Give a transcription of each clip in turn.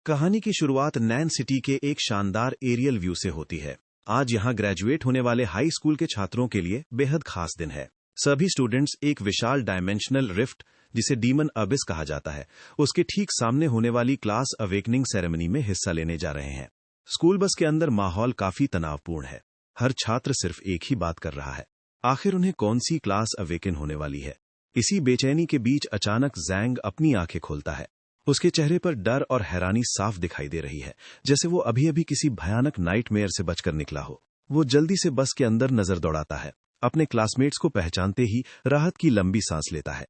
कहानी की शुरुआत नैन सिटी के एक शानदार एरियल व्यू से होती है। आज यहाँ ग्रेजुएट होने वाले हाई स्कूल के छात्रों के लिए बेहद खास दिन है। सभी स्टूडेंट्स एक विशाल डायमेंशनल रिफ्ट, जिसे डीमन अबिस कहा जाता है, उसके ठीक सामने होने वाली क्लास अवेकनिंग सेरेमनी में हिस्सा लेने जा रहे हैं। स्कूल बस के अंदर माहौल काफी तनावपूर्ण है। हर छात्र सिर्फ एक ही बात कर रहा है, आखिर उन्हें कौन सी क्लास अवेकन होने वाली है। इसी बेचैनी के बीच अचानक जैंग अपनी आंखें खोलता है। उसके चेहरे पर डर और हैरानी साफ दिखाई दे रही है, जैसे वो अभी अभी किसी भयानक नाइटमेयर से बचकर निकला हो। वो जल्दी से बस के अंदर नजर दौड़ाता है। अपने क्लासमेट्स को पहचानते ही राहत की लंबी सांस लेता है।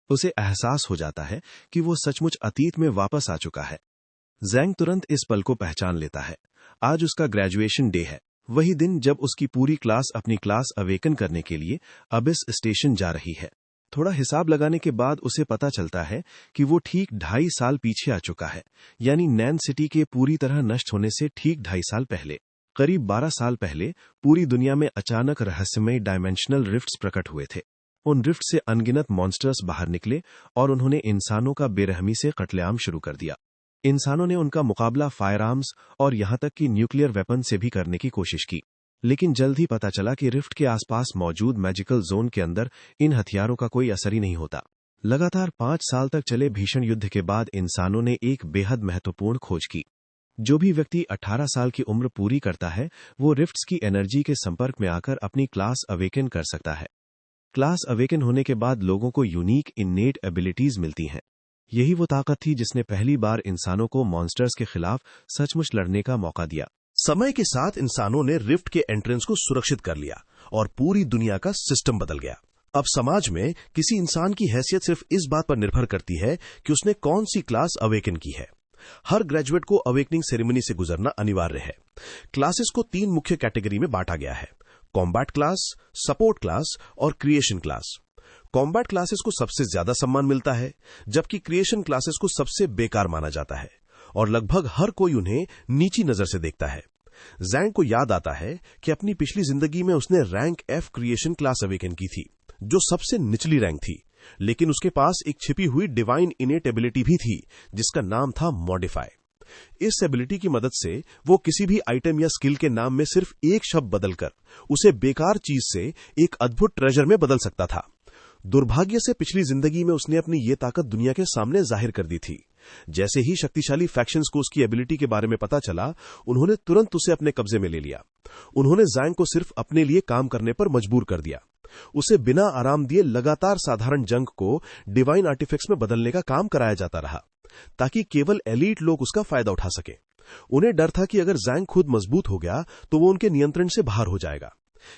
उसे एहसास हो जाता है कि वो सचमुच अतीत में वापस आ चुका है। जैंग तुरंत इस पल को पहचान लेता है। आज उसका ग्रेजुएशन डे है, वही दिन जब उसकी पूरी क्लास अपनी क्लास अवेकन करने के लिए अबिस स्टेशन जा रही है। थोड़ा हिसाब लगाने के बाद उसे पता चलता है कि वो ठीक 2.5 साल पीछे आ चुका है, यानी नैन सिटी के पूरी तरह नष्ट होने से ठीक 2.5 साल पहले, करीब 12 साल पहले, पूरी दुनिया में अचानक रहस्यमय डायमेंशनल रिफ्ट्स प्रकट हुए थे। उन रिफ्ट से अनगिनत मॉन्स्टर्स बाहर निकले और उन्होंने इंसानों का बेरहमी से कत्लेआम शुरू कर दिया। इंसानों ने उनका मुकाबला फायर आर्म्स और यहां तक कि न्यूक्लियर वेपन से भी करने की कोशिश की, लेकिन जल्द ही पता चला कि रिफ्ट के आसपास मौजूद मैजिकल जोन के अंदर इन हथियारों का कोई असर ही नहीं होता। लगातार 5 साल तक चले भीषण युद्ध के बाद इंसानों ने एक बेहद महत्वपूर्ण खोज की। जो भी व्यक्ति 18 साल की उम्र पूरी करता है, वो रिफ्ट्स की एनर्जी के संपर्क में आकर अपनी क्लास अवेकन कर सकता है। क्लास अवेकन होने के बाद लोगों को यूनिक इन्नेट एबिलिटीज मिलती हैं। यही वो ताकत थी जिसने पहली बार इंसानों को मॉन्स्टर्स के खिलाफ सचमुच लड़ने का मौका दिया। समय के साथ इंसानों ने रिफ्ट के एंट्रेंस को सुरक्षित कर लिया और पूरी दुनिया का सिस्टम बदल गया। अब समाज में किसी इंसान की हैसियत सिर्फ इस बात पर निर्भर करती है कि उसने कौन सी क्लास अवेकन की है। हर ग्रेजुएट को अवेकनिंग सेरेमनी से गुजरना अनिवार्य है। क्लासेस को 3 मुख्य कैटेगरी में बांटा गया है: कॉम्बैट क्लास, सपोर्ट क्लास और क्रिएशन क्लास। कॉम्बैट क्लासेस को सबसे ज्यादा सम्मान मिलता है, जबकि क्रिएशन क्लासेस को सबसे बेकार माना जाता है और लगभग हर कोई उन्हें नीची नजर से देखता है। जैंग को याद आता है कि अपनी पिछली जिंदगी में उसने rank F creation class awaken की थी, जो सबसे निचली रैंक थी, लेकिन उसके पास एक छिपी हुई डिवाइन इनेट एबिलिटी भी थी, जिसका नाम था मॉडिफाई। इस एबिलिटी की मदद से वो किसी भी आइटम या स्किल के नाम में सिर्फ एक शब्द बदलकर उसे बेकार चीज से एक अद्भुत ट्रेजर में बदल सकता था। दुर्भाग्य से पिछली जिंदगी में उसने अपनी ये ताकत दुनिया के सामने जाहिर कर दी थी। जैसे ही शक्तिशाली फैक्शंस को उसकी एबिलिटी के बारे में पता चला, उन्होंने तुरंत उसे अपने कब्जे में ले लिया। उन्होंने जैंग को सिर्फ अपने लिए काम करने पर मजबूर कर दिया। उसे बिना आराम दिए लगातार साधारण जंग को डिवाइन आर्टिफैक्ट्स में बदलने का काम कराया जाता रहा, ताकि केवल एलीट लोग उसका फायदा उठा सके। उन्हें डर था कि अगर जैंग खुद मजबूत हो गया तो वो उनके नियंत्रण से बाहर हो जाएगा।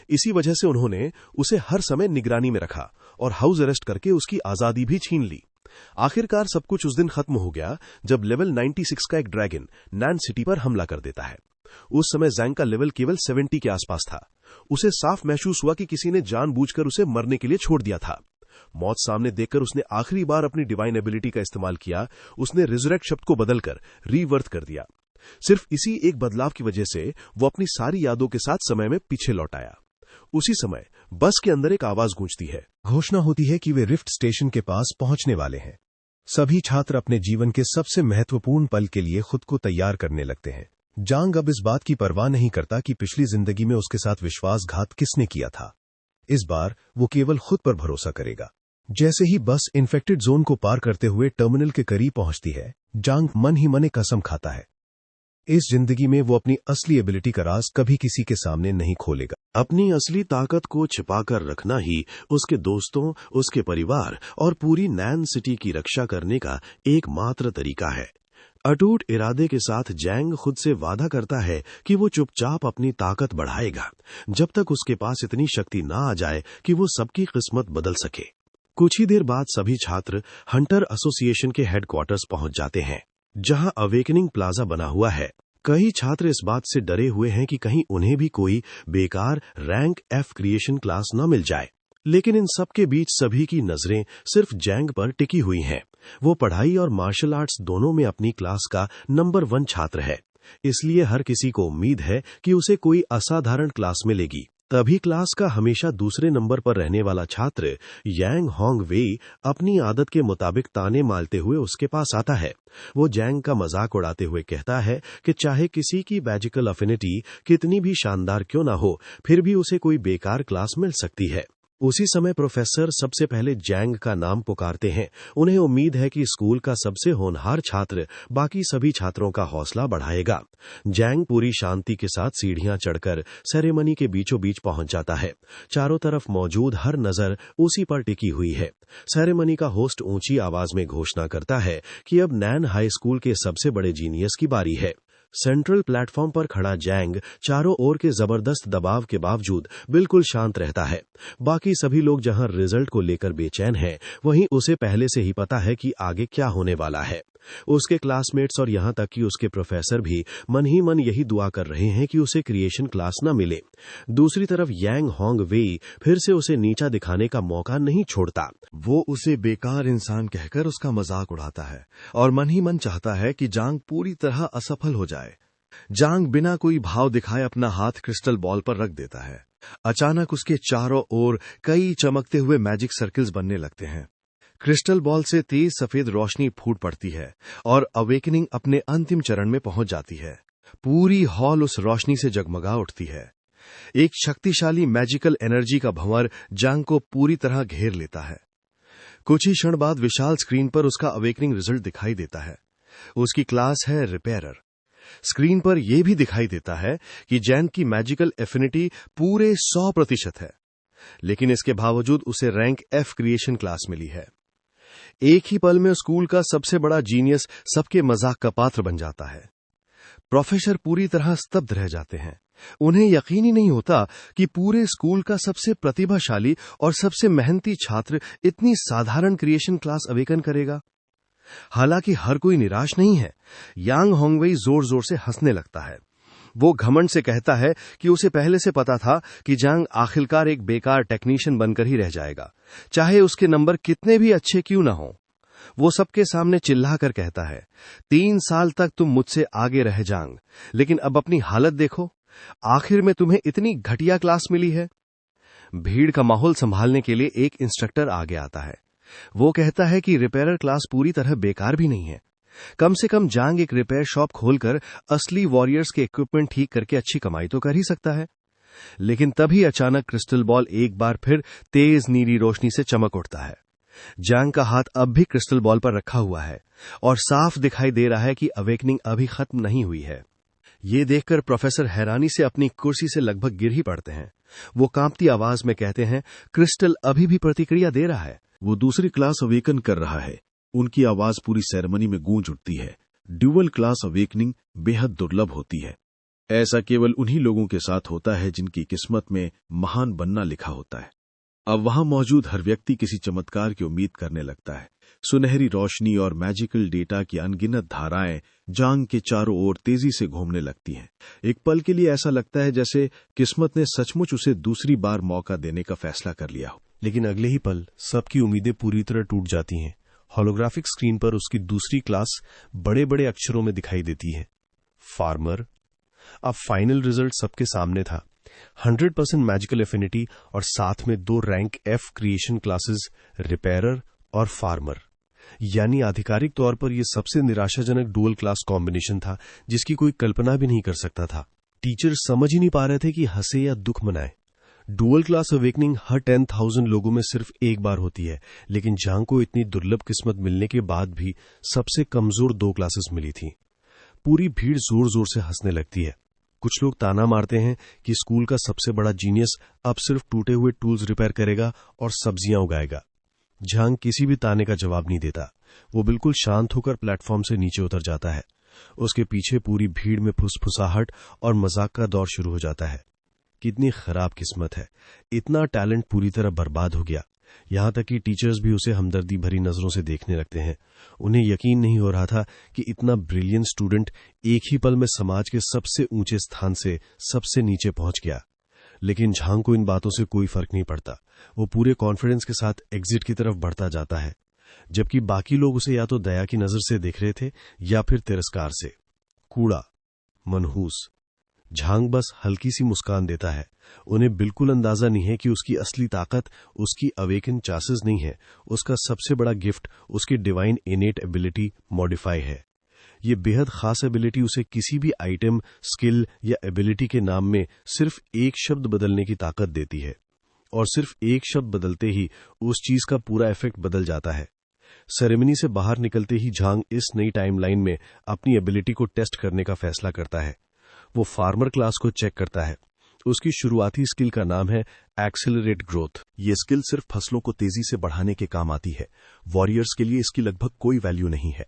इसी वजह से उन्होंने उसे हर समय निगरानी में रखा और हाउस अरेस्ट करके उसकी आजादी भी छीन ली। आखिरकार सब कुछ उस दिन खत्म हो गया जब लेवल 96 का एक ड्रैगन नैन सिटी पर हमला कर देता है। उस समय जैंग का लेवल केवल 70 के आसपास था। उसे साफ महसूस हुआ कि किसी ने जानबूझकर उसे मरने के लिए छोड़ दिया था। मौत सामने देखकर उसने आखिरी बार अपनी डिवाइन एबिलिटी का इस्तेमाल किया। उसने रिजरेक्ट शब्द को बदलकर रीवर्थ कर दिया। सिर्फ इसी एक बदलाव की वजह से वो अपनी सारी यादों के साथ समय में पीछे लौट आया। उसी समय बस के अंदर एक आवाज गूंजती है। घोषणा होती है कि वे रिफ्ट स्टेशन के पास पहुंचने वाले हैं। सभी छात्र अपने जीवन के सबसे महत्वपूर्ण पल के लिए खुद को तैयार करने लगते हैं। जांग अब इस बात की परवाह नहीं करता कि पिछली जिंदगी में उसके साथ विश्वासघात किसने किया था। इस बार वो केवल खुद पर भरोसा करेगा। जैसे ही बस इन्फेक्टेड जोन को पार करते हुए टर्मिनल के करीब पहुंचती है, जांग मन ही मन कसम खाता है, इस जिंदगी में वो अपनी असली एबिलिटी का राज कभी किसी के सामने नहीं खोलेगा। अपनी असली ताकत को छिपाकर रखना ही उसके दोस्तों, उसके परिवार और पूरी नैन सिटी की रक्षा करने का एकमात्र तरीका है। अटूट इरादे के साथ जैंग खुद से वादा करता है कि वो चुपचाप अपनी ताकत बढ़ाएगा जब तक उसके पास इतनी शक्ति ना आ जाए कि वो सबकी किस्मत बदल सके। कुछ ही देर बाद सभी छात्र हंटर एसोसिएशन के हेडक्वार्टर्स पहुंच जाते हैं, जहां अवेकनिंग प्लाजा बना हुआ है। कई छात्र इस बात से डरे हुए हैं कि कहीं उन्हें भी कोई बेकार रैंक F क्रिएशन क्लास न मिल जाए, लेकिन इन सब के बीच सभी की नजरें सिर्फ जैंग पर टिकी हुई हैं। वो पढ़ाई और मार्शल आर्ट्स दोनों में अपनी क्लास का नंबर 1 छात्र है, इसलिए हर किसी को उम्मीद है कि उसे कोई असाधारण क्लास मिलेगी। तभी क्लास का हमेशा दूसरे नंबर पर रहने वाला छात्र यांग होंग वेई अपनी आदत के मुताबिक ताने मारते हुए उसके पास आता है। वो जैंग का मजाक उड़ाते हुए कहता है कि चाहे किसी की मैजिकल अफिनिटी कितनी भी शानदार क्यों ना हो, फिर भी उसे कोई बेकार क्लास मिल सकती है। उसी समय प्रोफेसर सबसे पहले जैंग का नाम पुकारते हैं। उन्हें उम्मीद है कि स्कूल का सबसे होनहार छात्र बाकी सभी छात्रों का हौसला बढ़ाएगा। जैंग पूरी शांति के साथ सीढ़ियां चढ़कर सेरेमनी के बीचों बीच पहुंच जाता है। चारों तरफ मौजूद हर नजर उसी पर टिकी हुई है। सेरेमनी का होस्ट ऊंची आवाज में घोषणा करता है कि अब नैन हाई स्कूल के सबसे बड़े जीनियस की बारी है। सेंट्रल प्लेटफॉर्म पर खड़ा जैंग चारों ओर के जबरदस्त दबाव के बावजूद बिल्कुल शांत रहता है। बाकी सभी लोग जहां रिजल्ट को लेकर बेचैन हैं, वहीं उसे पहले से ही पता है कि आगे क्या होने वाला है। उसके क्लासमेट्स और यहां तक कि उसके प्रोफेसर भी मन ही मन यही दुआ कर रहे हैं कि उसे क्रिएशन क्लास न मिले। दूसरी तरफ यांग होंग वेई फिर से उसे नीचा दिखाने का मौका नहीं छोड़ता। वो उसे बेकार इंसान कहकर उसका मजाक उड़ाता है और मन ही मन चाहता है कि जांग पूरी तरह असफल हो जाए। जांग बिना कोई भाव दिखाए अपना हाथ क्रिस्टल बॉल पर रख देता है। अचानक उसके चारों ओर कई चमकते हुए मैजिक सर्कल्स बनने लगते हैं। क्रिस्टल बॉल से तेज सफेद रोशनी फूट पड़ती है और अवेकनिंग अपने अंतिम चरण में पहुंच जाती है। पूरी हॉल उस रोशनी से जगमगा उठती है। एक शक्तिशाली मैजिकल एनर्जी का भंवर जांग को पूरी तरह घेर लेता है। कुछ ही क्षण बाद विशाल स्क्रीन पर उसका अवेकनिंग रिजल्ट दिखाई देता है। उसकी क्लास है रिपेयरर। स्क्रीन पर यह भी दिखाई देता है कि जैंग की मैजिकल एफिनिटी पूरे 100% है, लेकिन इसके बावजूद उसे रैंक F क्रिएशन क्लास मिली है। एक ही पल में स्कूल का सबसे बड़ा जीनियस सबके मजाक का पात्र बन जाता है। प्रोफेसर पूरी तरह स्तब्ध रह जाते हैं। उन्हें यकीन ही नहीं होता कि पूरे स्कूल का सबसे प्रतिभाशाली और सबसे मेहनती छात्र इतनी साधारण क्रिएशन क्लास अवेकन करेगा। हालांकि हर कोई निराश नहीं है। यांग होंगवेई जोर जोर से हंसने लगता है। वो घमंड से कहता है कि उसे पहले से पता था कि जांग आखिरकार एक बेकार टेक्नीशियन बनकर ही रह जाएगा, चाहे उसके नंबर कितने भी अच्छे क्यों ना हो। वो सबके सामने चिल्लाकर कहता है, 3 साल तक तुम मुझसे आगे रहे जांग, लेकिन अब अपनी हालत देखो, आखिर में तुम्हें इतनी घटिया क्लास मिली है। भीड़ का माहौल संभालने के लिए एक इंस्ट्रक्टर आगे आता है। वो कहता है कि रिपेयरर क्लास पूरी तरह बेकार भी नहीं है। कम से कम जांग एक रिपेयर शॉप खोलकर असली वॉरियर्स के इक्विपमेंट ठीक करके अच्छी कमाई तो कर ही सकता है। लेकिन तभी अचानक क्रिस्टल बॉल एक बार फिर तेज नीली रोशनी से चमक उठता है। जांग का हाथ अब भी क्रिस्टल बॉल पर रखा हुआ है और साफ दिखाई दे रहा है कि अवेकनिंग अभी खत्म नहीं हुई है। ये देखकर प्रोफेसर हैरानी से अपनी कुर्सी से लगभग गिर ही पड़ते हैं। वो कांपती आवाज में कहते हैं, क्रिस्टल अभी भी प्रतिक्रिया दे रहा है। वो दूसरी क्लास अवेकन कर रहा है। उनकी आवाज पूरी सेरेमनी में गूंज उठती है। ड्यूअल क्लास अवेकनिंग बेहद दुर्लभ होती है। ऐसा केवल उन्हीं लोगों के साथ होता है जिनकी किस्मत में महान बनना लिखा होता है। अब वहां मौजूद हर व्यक्ति किसी चमत्कार की उम्मीद करने लगता है। सुनहरी रोशनी और मैजिकल डेटा की अनगिनत धाराएं जांग के चारों ओर तेजी से घूमने लगती हैं। एक पल के लिए ऐसा लगता है जैसे किस्मत ने सचमुच उसे दूसरी बार मौका देने का फैसला कर लिया हो। लेकिन अगले ही पल सबकी उम्मीदें पूरी तरह टूट जाती हैं। होलोग्राफिक स्क्रीन पर उसकी दूसरी क्लास बड़े बड़े अक्षरों में दिखाई देती है, फार्मर। अब फाइनल रिजल्ट सबके सामने था। 100% मैजिकल एफिनिटी और साथ में 2 rank F creation classes, repairer और फार्मर। यानी आधिकारिक तौर पर यह सबसे निराशाजनक डुअल क्लास कॉम्बिनेशन था जिसकी कोई कल्पना भी नहीं कर सकता था। टीचर समझ ही नहीं पा रहे थे कि हंसे या दुख मनाए। डुअल क्लास अवेकनिंग हर 10,000 लोगों में सिर्फ एक बार होती है, लेकिन जांग को इतनी दुर्लभ किस्मत मिलने के बाद भी सबसे कमजोर 2 क्लासेस मिली थी। पूरी भीड़ जोर जोर से हंसने लगती है। कुछ लोग ताना मारते हैं कि स्कूल का सबसे बड़ा जीनियस अब सिर्फ टूटे हुए टूल्स रिपेयर करेगा और सब्जियां उगाएगा। जांग किसी भी ताने का जवाब नहीं देता। वो बिल्कुल शांत होकर प्लेटफॉर्म से नीचे उतर जाता है। उसके पीछे पूरी भीड़ में फुसफुसाहट और मजाक का दौर शुरू हो जाता है। कितनी खराब किस्मत है, इतना टैलेंट पूरी तरह बर्बाद हो गया। यहां तक कि टीचर्स भी उसे हमदर्दी भरी नजरों से देखने लगते हैं। उन्हें यकीन नहीं हो रहा था कि इतना ब्रिलियंट स्टूडेंट एक ही पल में समाज के सबसे ऊंचे स्थान से सबसे नीचे पहुंच गया। लेकिन जांग को इन बातों से कोई फर्क नहीं पड़ता। वो पूरे कॉन्फिडेंस के साथ एग्जिट की तरफ बढ़ता जाता है, जबकि बाकी लोग उसे या तो दया की नजर से देख रहे थे या फिर तिरस्कार से। कूड़ा, मनहूस। झांग बस हल्की सी मुस्कान देता है। उन्हें बिल्कुल अंदाजा नहीं है कि उसकी असली ताकत उसकी अवेकन चांसेस नहीं है। उसका सबसे बड़ा गिफ्ट उसकी डिवाइन इनेट एबिलिटी मॉडिफाई है। ये बेहद खास एबिलिटी उसे किसी भी आइटम, स्किल या एबिलिटी के नाम में सिर्फ एक शब्द बदलने की ताकत देती है, और सिर्फ एक शब्द बदलते ही उस चीज का पूरा इफेक्ट बदल जाता है। सेरेमनी से बाहर निकलते ही झांग इस नई टाइमलाइन में अपनी एबिलिटी को टेस्ट करने का फैसला करता है। वो फार्मर क्लास को चेक करता है। उसकी शुरुआती स्किल का नाम है एक्सेलरेट ग्रोथ। ये स्किल सिर्फ फसलों को तेजी से बढ़ाने के काम आती है। वॉरियर्स के लिए इसकी लगभग कोई वैल्यू नहीं है।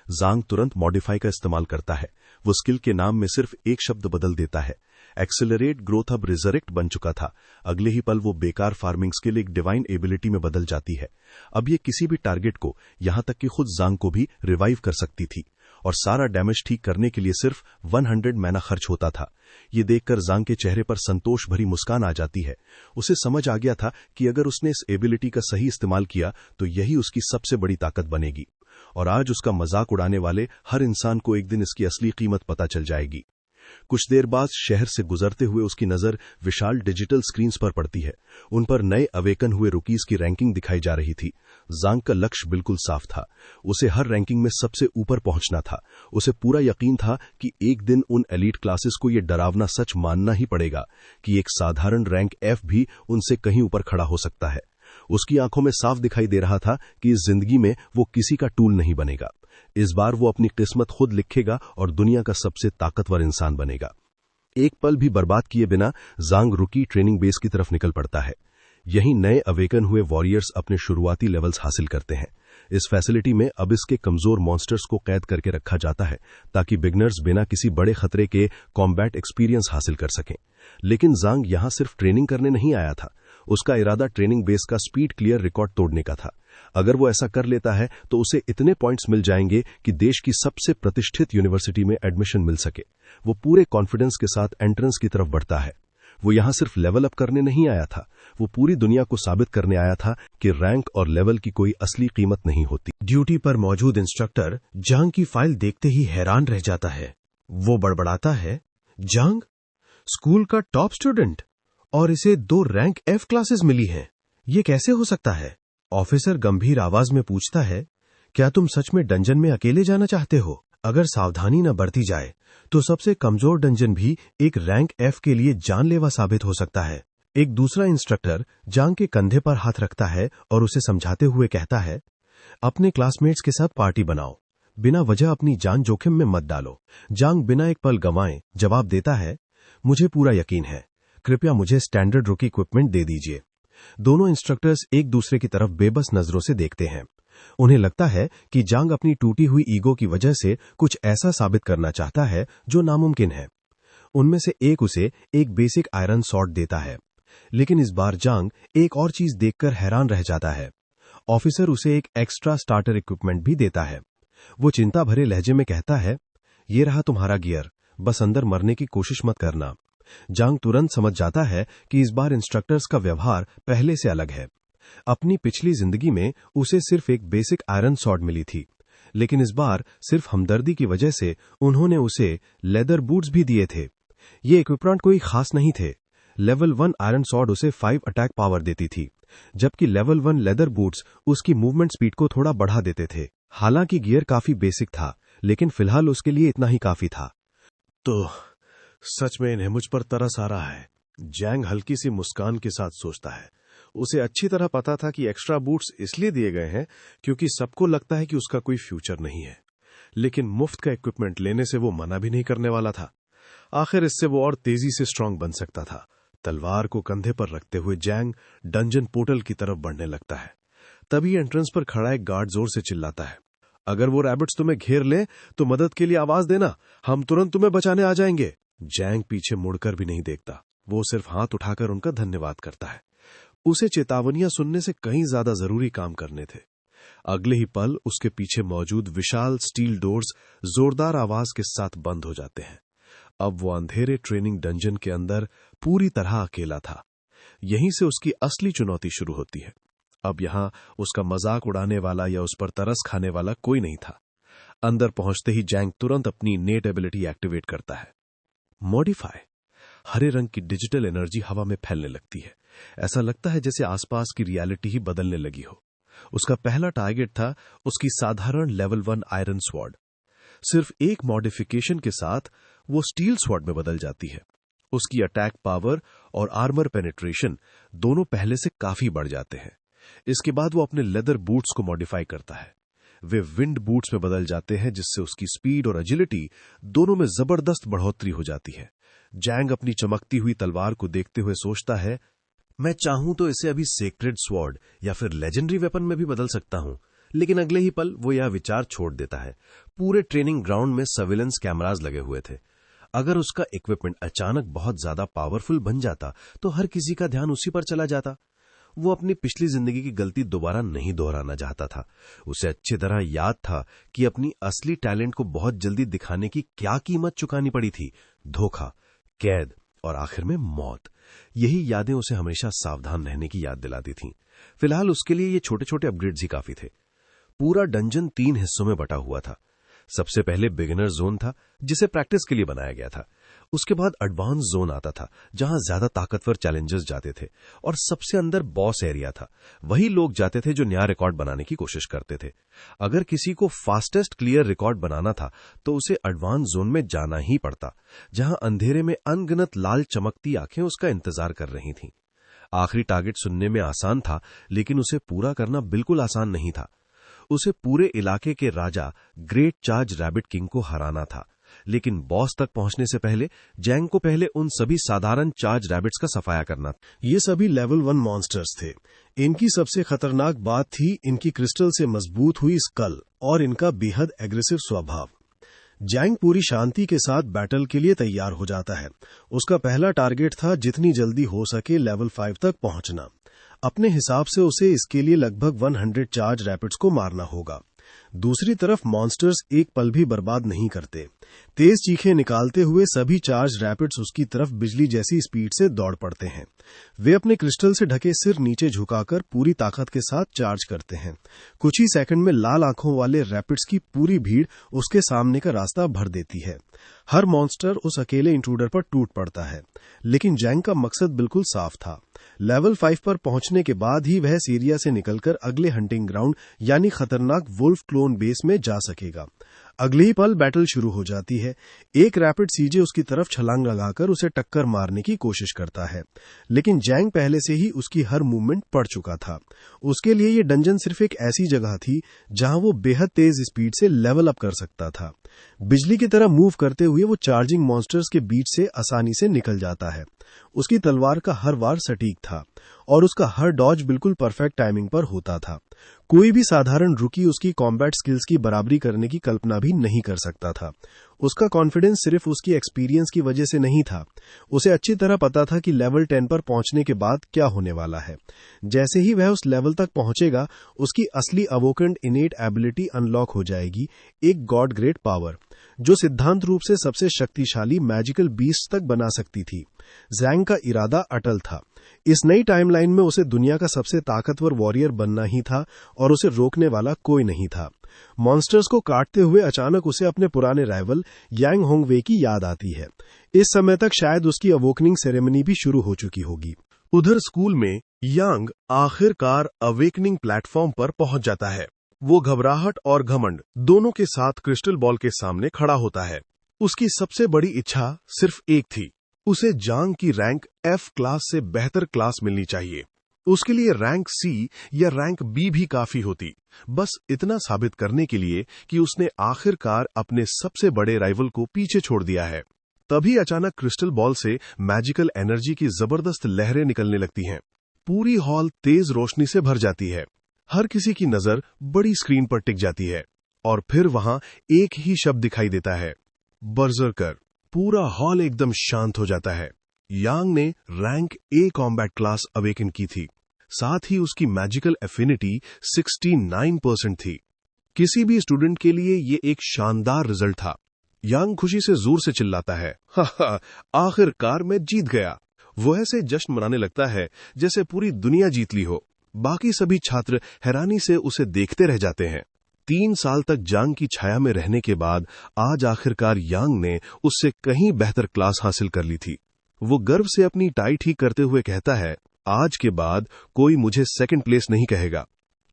झांग तुरंत मॉडिफाई का इस्तेमाल करता है। वो स्किल के नाम में सिर्फ एक शब्द बदल देता है। एक्सेलरेट ग्रोथ अब रिजरेक्ट बन चुका था। अगले ही पल वो बेकार फार्मिंग स्किल एक डिवाइन एबिलिटी में बदल जाती है। अब ये किसी भी टारगेट को, यहां तक कि खुद झांग को भी रिवाइव कर सकती थी, और सारा डैमेज ठीक करने के लिए सिर्फ 100 मैना खर्च होता था। ये देखकर झांग के चेहरे पर संतोष भरी मुस्कान आ जाती है। उसे समझ आ गया था कि अगर उसने इस एबिलिटी का सही इस्तेमाल किया तो यही उसकी सबसे बड़ी ताकत बनेगी, और आज उसका मजाक उड़ाने वाले हर इंसान को एक दिन इसकी असली कीमत पता चल जाएगी। कुछ देर बाद शहर से गुजरते हुए उसकी नजर विशाल डिजिटल स्क्रीन्स पर पड़ती है। उन पर नए अवेकन हुए रुकीज की रैंकिंग दिखाई जा रही थी। झांग का लक्ष्य बिल्कुल साफ था। उसे हर रैंकिंग में सबसे ऊपर पहुंचना था। उसे पूरा यकीन था कि एक दिन उन एलीट क्लासेस को यह डरावना सच मानना ही पड़ेगा कि एक साधारण रैंक एफ भी उनसे कहीं ऊपर खड़ा हो सकता है। उसकी आंखों में साफ दिखाई दे रहा था कि इस जिंदगी में वो किसी का टूल नहीं बनेगा। इस बार वो अपनी किस्मत खुद लिखेगा और दुनिया का सबसे ताकतवर इंसान बनेगा। एक पल भी बर्बाद किए बिना झांग रुकी ट्रेनिंग बेस की तरफ निकल पड़ता है। यहीं नए अवेकन हुए वॉरियर्स अपने शुरुआती लेवल्स हासिल करते हैं। इस फैसिलिटी में अब इसके कमजोर मॉन्स्टर्स को कैद करके रखा जाता है ताकि बिगनर्स बिना किसी बड़े खतरे के कॉम्बैट एक्सपीरियंस हासिल कर सकें। लेकिन झांग यहां सिर्फ ट्रेनिंग करने नहीं आया था। उसका इरादा ट्रेनिंग बेस का स्पीड क्लियर रिकॉर्ड तोड़ने का था। अगर वो ऐसा कर लेता है तो उसे इतने पॉइंट्स मिल जाएंगे कि देश की सबसे प्रतिष्ठित यूनिवर्सिटी में एडमिशन मिल सके। वो पूरे कॉन्फिडेंस के साथ एंट्रेंस की तरफ बढ़ता है। वो यहां सिर्फ लेवल अप करने नहीं आया था, वो पूरी दुनिया को साबित करने आया था कि रैंक और लेवल की कोई असली कीमत नहीं होती। ड्यूटी पर मौजूद इंस्ट्रक्टर झांग की फाइल देखते ही हैरान रह जाता है। वो बड़बड़ाता है, झांग स्कूल का टॉप स्टूडेंट, और इसे 2 रैंक एफ क्लासेस मिली हैं। ये कैसे हो सकता है? ऑफिसर गंभीर आवाज में पूछता है, क्या तुम सच में डंजन में अकेले जाना चाहते हो? अगर सावधानी न बरती जाए तो सबसे कमजोर डंजन भी एक रैंक एफ के लिए जानलेवा साबित हो सकता है। एक दूसरा इंस्ट्रक्टर झांग के कंधे पर हाथ रखता है और उसे समझाते हुए कहता है, अपने क्लासमेट्स के साथ पार्टी बनाओ, बिना वजह अपनी जान जोखिम में मत डालो। झांग बिना एक पल गंवाए जवाब देता है, मुझे पूरा यकीन है, कृपया मुझे स्टैंडर्ड रुकी इक्विपमेंट दे दीजिए। दोनों इंस्ट्रक्टर्स एक दूसरे की तरफ बेबस नजरों से देखते हैं। उन्हें लगता है कि झांग अपनी टूटी हुई ईगो की वजह से कुछ ऐसा साबित करना चाहता है जो नामुमकिन है। उनमें से एक उसे एक बेसिक आयरन सॉर्ड देता है, लेकिन इस बार झांग एक और चीज देखकर हैरान रह जाता है। ऑफिसर उसे एक एक्स्ट्रा स्टार्टर इक्विपमेंट भी देता है। वो चिंता भरे लहजे में कहता है, ये रहा तुम्हारा गियर, बस अंदर मरने की कोशिश मत करना। झांग तुरंत समझ जाता है कि इस बार इंस्ट्रक्टर्स का व्यवहार पहले से अलग है। अपनी पिछली जिंदगी में उसे सिर्फ एक बेसिक आयरन सॉर्ड मिली थी, लेकिन इस बार सिर्फ हमदर्दी की वजह से उन्होंने उसे लेदर बूट्स भी दिए थे। ये इक्विपमेंट कोई खास नहीं थे। लेवल 1 आयरन सॉर्ड उसे 5 अटैक पावर देती थी, जबकि लेवल 1 लेदर बूट्स उसकी मूवमेंट स्पीड को थोड़ा बढ़ा देते थे। हालांकि गियर काफी बेसिक था, लेकिन फिलहाल उसके लिए इतना ही काफी था। तो सच में इन्हें मुझ पर तरस आ रहा है, झांग हल्की सी मुस्कान के साथ सोचता है। उसे अच्छी तरह पता था कि एक्स्ट्रा बूट्स इसलिए दिए गए हैं क्योंकि सबको लगता है कि उसका कोई फ्यूचर नहीं है, लेकिन मुफ्त का इक्विपमेंट लेने से वो मना भी नहीं करने वाला था। आखिर इससे वो और तेजी से स्ट्रांग बन सकता था। तलवार को कंधे पर रखते हुए झांग डंजन पोर्टल की तरफ बढ़ने लगता है। तभी एंट्रेंस पर खड़ा एक गार्ड जोर से चिल्लाता है, अगर वो रैबिट्स तुम्हें घेर लें तो मदद के लिए आवाज देना, हम तुरंत तुम्हें बचाने आ जाएंगे। झांग पीछे मुड़कर भी नहीं देखता, वो सिर्फ हाथ उठाकर उनका धन्यवाद करता है। उसे चेतावनियां सुनने से कहीं ज्यादा जरूरी काम करने थे। अगले ही पल उसके पीछे मौजूद विशाल स्टील डोर्स जोरदार आवाज के साथ बंद हो जाते हैं। अब वो अंधेरे ट्रेनिंग डंजन के अंदर पूरी तरह अकेला था। यहीं से उसकी असली चुनौती शुरू होती है। अब यहां उसका मजाक उड़ाने वाला या उस पर तरस खाने वाला कोई नहीं था। अंदर पहुंचते ही झांग तुरंत अपनी नेट एबिलिटी एक्टिवेट करता है, मॉडिफाई। हरे रंग की डिजिटल एनर्जी हवा में फैलने लगती है। ऐसा लगता है जैसे आसपास की रियलिटी ही बदलने लगी हो। उसका पहला टारगेट था उसकी साधारण लेवल 1 आयरन स्वॉर्ड। सिर्फ एक मॉडिफिकेशन के साथ वो स्टील स्वॉर्ड में बदल जाती है। उसकी अटैक पावर और आर्मर पेनिट्रेशन दोनों पहले से काफी बढ़ जाते हैं। इसके बाद वो अपने लेदर बूट्स को मॉडिफाई करता है। वे विंड बूट्स में बदल जाते हैं, जिससे उसकी स्पीड और एजिलिटी दोनों में जबरदस्त बढ़ोतरी हो जाती है। जैंग अपनी चमकती हुई तलवार को देखते हुए सोचता है, मैं चाहूं तो इसे अभी सेक्रेड स्वॉर्ड या फिर लेजेंडरी वेपन में भी बदल सकता हूं। लेकिन अगले ही पल वो यह विचार छोड़ देता है। पूरे ट्रेनिंग ग्राउंड में सर्विलेंस कैमरास लगे हुए थे। अगर उसका इक्विपमेंट अचानक बहुत ज्यादा पावरफुल बन जाता तो हर किसी का ध्यान उसी पर चला जाता। वो अपनी पिछली जिंदगी की गलती दोबारा नहीं दोहराना चाहता था। उसे अच्छी तरह याद था कि अपनी असली टैलेंट को बहुत जल्दी दिखाने की क्या कीमत चुकानी पड़ी थी। धोखा, कैद और आखिर में मौत। यही यादें उसे हमेशा सावधान रहने की याद दिलाती थीं। फिलहाल उसके लिए ये छोटे छोटे अपग्रेड्स ही काफी थे। पूरा डंजन 3 हिस्सों में बटा हुआ था। सबसे पहले बिगिनर जोन था, जिसे प्रैक्टिस के लिए बनाया गया था। उसके बाद एडवांस जोन आता था, जहां ज्यादा ताकतवर चैलेंजर्स जाते थे, और सबसे अंदर बॉस एरिया था। वही लोग जाते थे जो नया रिकॉर्ड बनाने की कोशिश करते थे। अगर किसी को फास्टेस्ट क्लियर रिकॉर्ड बनाना था तो उसे एडवांस जोन में जाना ही पड़ता, जहां अंधेरे में अनगिनत लाल चमकती आंखें उसका इंतजार कर रही थीं। आखिरी टारगेट सुनने में आसान था, लेकिन उसे पूरा करना बिल्कुल आसान नहीं था। उसे पूरे इलाके के राजा ग्रेट चार्ज रैबिट किंग को हराना था। लेकिन बॉस तक पहुंचने से पहले जैंग को पहले उन सभी साधारण चार्ज रैबिट्स का सफाया करना था। ये सभी लेवल 1 मॉन्स्टर्स थे। इनकी सबसे खतरनाक बात थी इनकी क्रिस्टल से मजबूत हुई स्कल और इनका बेहद एग्रेसिव स्वभाव। जैंग पूरी शांति के साथ बैटल के लिए तैयार हो जाता है। उसका पहला टारगेट था जितनी जल्दी हो सके लेवल 5 तक पहुंचना। अपने हिसाब से उसे इसके लिए लगभग 100 चार्ज रैपिड्स को मारना होगा। दूसरी तरफ मॉन्स्टर्स एक पल भी बर्बाद नहीं करते। तेज चीखें निकालते हुए सभी चार्ज रैपिड्स उसकी तरफ बिजली जैसी स्पीड से दौड़ पड़ते हैं। वे अपने क्रिस्टल से ढके सिर नीचे झुकाकर पूरी ताकत के साथ चार्ज करते हैं। कुछ ही सेकंड में लाल आंखों वाले रैपिड्स की पूरी भीड़ उसके सामने का रास्ता भर देती है। हर मॉन्स्टर उस अकेले इंट्रूडर पर टूट पड़ता है। लेकिन जैंग का मकसद बिल्कुल साफ था। लेवल 5 पर पहुंचने के बाद ही वह सीरिया से निकलकर अगले हंटिंग ग्राउंड यानी खतरनाक वुल्फ क्लोन बेस में जा सकेगा। अगले ही पल बैटल शुरू हो जाती है। एक रैपिड सीजे उसकी तरफ छलांग लगाकर उसे टक्कर मारने की कोशिश करता है, लेकिन जैंग पहले से ही उसकी हर मूवमेंट पढ़ चुका था। उसके लिए ये डंजन सिर्फ एक ऐसी जगह थी जहां वो बेहद तेज स्पीड से लेवल अप कर सकता था। बिजली की तरह मूव करते हुए वो चार्जिंग मॉन्स्टर्स के बीच से आसानी से निकल जाता है। उसकी तलवार का हर वार सटीक था और उसका हर डॉज बिल्कुल परफेक्ट टाइमिंग पर होता था। कोई भी साधारण रुकी उसकी कॉम्बैट स्किल्स की बराबरी करने की कल्पना भी नहीं कर सकता था। उसका कॉन्फिडेंस सिर्फ उसकी एक्सपीरियंस की वजह से नहीं था। उसे अच्छी तरह पता था कि लेवल 10 पर पहुंचने के बाद क्या होने वाला है। जैसे ही वह उस लेवल तक पहुंचेगा, उसकी असली अवोकेंड इनेट एबिलिटी अनलॉक हो जाएगी, एक गॉड ग्रेट पावर, जो सिद्धांत रूप से सबसे शक्तिशाली मैजिकल बीस्ट तक बना सकती थी। जैंग का इरादा अटल था। इस नई टाइमलाइन में उसे दुनिया का सबसे ताकतवर वॉरियर बनना ही था और उसे रोकने वाला कोई नहीं था। मॉन्स्टर्स को काटते हुए अचानक उसे अपने पुराने राइवल यांग होंगवे की याद आती है। इस समय तक शायद उसकी अवोकनिंग सेरेमनी भी शुरू हो चुकी होगी। उधर स्कूल में यांग आखिरकार अवेकनिंग प्लेटफॉर्म पर पहुंच जाता है। वो घबराहट और घमंड दोनों के साथ क्रिस्टल बॉल के सामने खड़ा होता है। उसकी सबसे बड़ी इच्छा सिर्फ एक थी, उसे जांग की रैंक F क्लास से बेहतर क्लास मिलनी चाहिए। उसके लिए रैंक C या रैंक B भी काफी होती, बस इतना साबित करने के लिए कि उसने आखिरकार अपने सबसे बड़े राइवल को पीछे छोड़ दिया है। तभी अचानक क्रिस्टल बॉल से मैजिकल एनर्जी की जबरदस्त लहरें निकलने लगती हैं। पूरी हॉल तेज रोशनी से भर जाती है। हर किसी की नजर बड़ी स्क्रीन पर टिक जाती है और फिर वहां एक ही शब्द दिखाई देता है, बर्जरकर। पूरा हॉल एकदम शांत हो जाता है। यांग ने rank A combat class awaken की थी, साथ ही उसकी मैजिकल एफिनिटी 69% थी। किसी भी स्टूडेंट के लिए ये एक शानदार रिजल्ट था। यांग खुशी से जोर से चिल्लाता है, हा, आखिरकार मैं जीत गया। वो ऐसे जश्न मनाने लगता है जैसे पूरी दुनिया जीत ली हो। बाकी सभी छात्र हैरानी से उसे देखते रह जाते हैं। 3 साल तक जांग की छाया में रहने के बाद आज आखिरकार यांग ने उससे कहीं बेहतर क्लास हासिल कर ली थी। वो गर्व से अपनी टाई ठीक करते हुए कहता है, आज के बाद कोई मुझे सेकंड प्लेस नहीं कहेगा।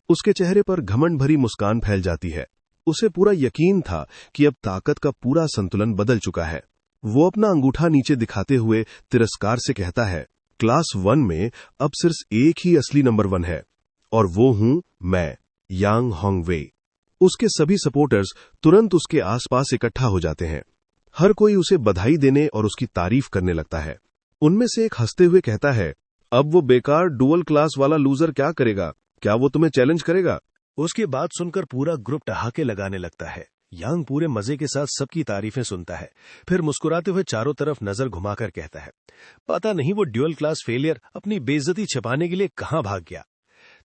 उसके चेहरे पर घमंड भरी मुस्कान फैल जाती है। उसे पूरा यकीन था कि अब ताकत का पूरा संतुलन बदल चुका है। वो अपना अंगूठा नीचे दिखाते हुए तिरस्कार से कहता है, क्लास 1 में अब सिर्फ एक ही असली नंबर 1 है, और वो हूं मैं, यांग होंगवे। उसके सभी सपोर्टर्स तुरंत उसके आसपास इकट्ठा हो जाते हैं। हर कोई उसे बधाई देने और उसकी तारीफ करने लगता है। उनमें से एक हंसते हुए कहता है, अब वो बेकार डुअल क्लास वाला लूजर क्या करेगा? क्या वो तुम्हें चैलेंज करेगा? उसकी बात सुनकर पूरा ग्रुप ठहाके लगाने लगता है। यांग पूरे मजे के साथ सबकी तारीफें सुनता है, फिर मुस्कुराते हुए चारों तरफ नजर घुमाकर कहता है, पता नहीं वो ड्यूअल क्लास फेलियर अपनी बेइज्जती छिपाने के लिए कहां भाग गया।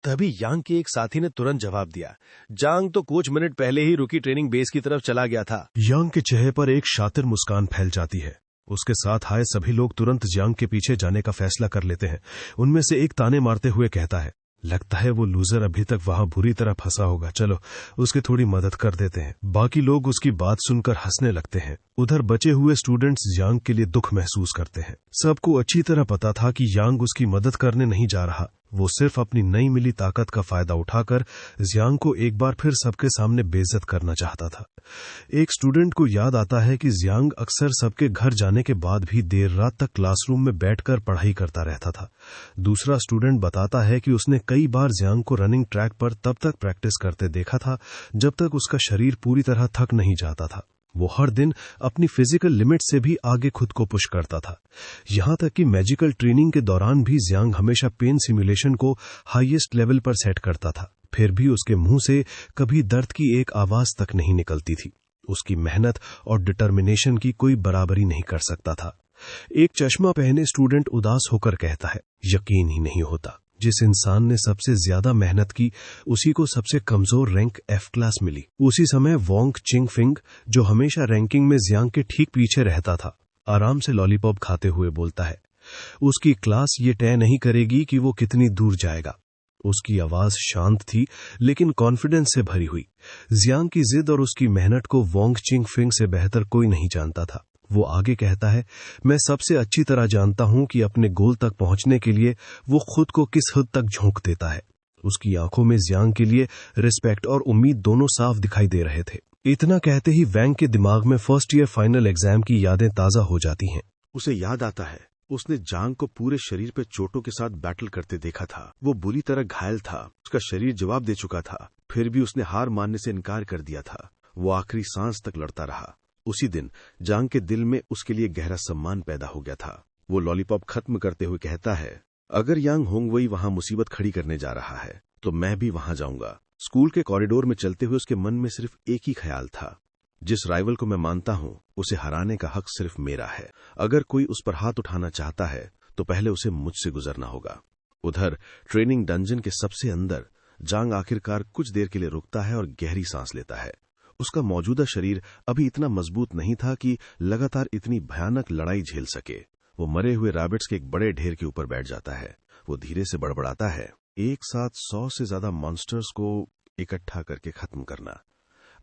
तभी यांग के एक साथी ने तुरंत जवाब दिया, जांग तो कुछ मिनट पहले ही रुकी ट्रेनिंग बेस की तरफ चला गया था। यांग के चेहरे पर एक शातिर मुस्कान फैल जाती है। उसके साथ आए सभी लोग तुरंत यांग के पीछे जाने का फैसला कर लेते हैं। उनमें से एक ताने मारते हुए कहता है, लगता है वो लूजर अभी तक वहां बुरी तरह फंसा होगा, चलो उसकी थोड़ी मदद कर देते हैं। बाकी लोग उसकी बात सुनकर हंसने लगते हैं। उधर बचे हुए स्टूडेंट्स यांग के लिए दुख महसूस करते हैं। सबको अच्छी तरह पता था कि यांग उसकी मदद करने नहीं जा रहा। वो सिर्फ अपनी नई मिली ताकत का फायदा उठाकर यांग को एक बार फिर सबके सामने बेइज्जत करना चाहता था। एक स्टूडेंट को याद आता है कि यांग अक्सर सबके घर जाने के बाद भी देर रात तक क्लासरूम में बैठकर पढ़ाई करता रहता था। दूसरा स्टूडेंट बताता है कि उसने कई बार यांग को रनिंग ट्रैक पर तब तक प्रैक्टिस करते देखा था जब तक उसका शरीर पूरी तरह थक नहीं जाता था। वो हर दिन अपनी फिजिकल लिमिट से भी आगे खुद को पुश करता था। यहां तक कि मैजिकल ट्रेनिंग के दौरान भी यांग हमेशा पेन सिमुलेशन को हाईएस्ट लेवल पर सेट करता था। फिर भी उसके मुंह से कभी दर्द की एक आवाज तक नहीं निकलती थी। उसकी मेहनत और डिटर्मिनेशन की कोई बराबरी नहीं कर सकता था। एक चश्मा पहने स्टूडेंट उदास होकर कहता है, यकीन ही नहीं होता, जिस इंसान ने सबसे ज्यादा मेहनत की उसी को सबसे कमजोर रैंक F क्लास मिली। उसी समय वोंग चिंगफिंग, जो हमेशा रैंकिंग में यांग के ठीक पीछे रहता था, आराम से लॉलीपॉप खाते हुए बोलता है, उसकी क्लास ये तय नहीं करेगी कि वो कितनी दूर जाएगा। उसकी आवाज शांत थी लेकिन कॉन्फिडेंस से भरी हुई। यांग की जिद और उसकी मेहनत को वोंग चिंगफिंग से बेहतर कोई नहीं जानता था। वो आगे कहता है, मैं सबसे अच्छी तरह जानता हूं कि अपने गोल तक पहुंचने के लिए वो खुद को किस हद तक झोंक देता है। उसकी आंखों में यांग के लिए रिस्पेक्ट और उम्मीद दोनों साफ दिखाई दे रहे थे। इतना कहते ही वैंग के दिमाग में फर्स्ट ईयर फाइनल एग्जाम की यादें ताजा हो जाती हैं। उसे याद आता है, उसने जांग को पूरे शरीर पे चोटों के साथ बैटल करते देखा था। वो बुरी तरह घायल था, उसका शरीर जवाब दे चुका था, फिर भी उसने हार मानने से इनकार कर दिया था। वो आखिरी सांस तक लड़ता रहा। उसी दिन जांग के दिल में उसके लिए गहरा सम्मान पैदा हो गया था। वो लॉलीपॉप खत्म करते हुए कहता है, अगर यांग होंगवेई वहां मुसीबत खड़ी करने जा रहा है तो मैं भी वहां जाऊंगा। स्कूल के कॉरिडोर में चलते हुए उसके मन में सिर्फ एक ही ख्याल था, जिस राइवल को मैं मानता हूं उसे हराने का हक सिर्फ मेरा है। अगर कोई उस पर हाथ उठाना चाहता है तो पहले उसे मुझसे गुजरना होगा। उधर ट्रेनिंग डंजन के सबसे अंदर जांग आखिरकार कुछ देर के लिए रुकता है और गहरी सांस लेता है। उसका मौजूदा शरीर अभी इतना मजबूत नहीं था कि लगातार इतनी भयानक लड़ाई झेल सके। वो मरे हुए रैबिट्स के एक बड़े ढेर के ऊपर बैठ जाता है। वो धीरे से बड़बड़ाता है, एक साथ 100 से ज्यादा मॉन्स्टर्स को इकट्ठा करके खत्म करना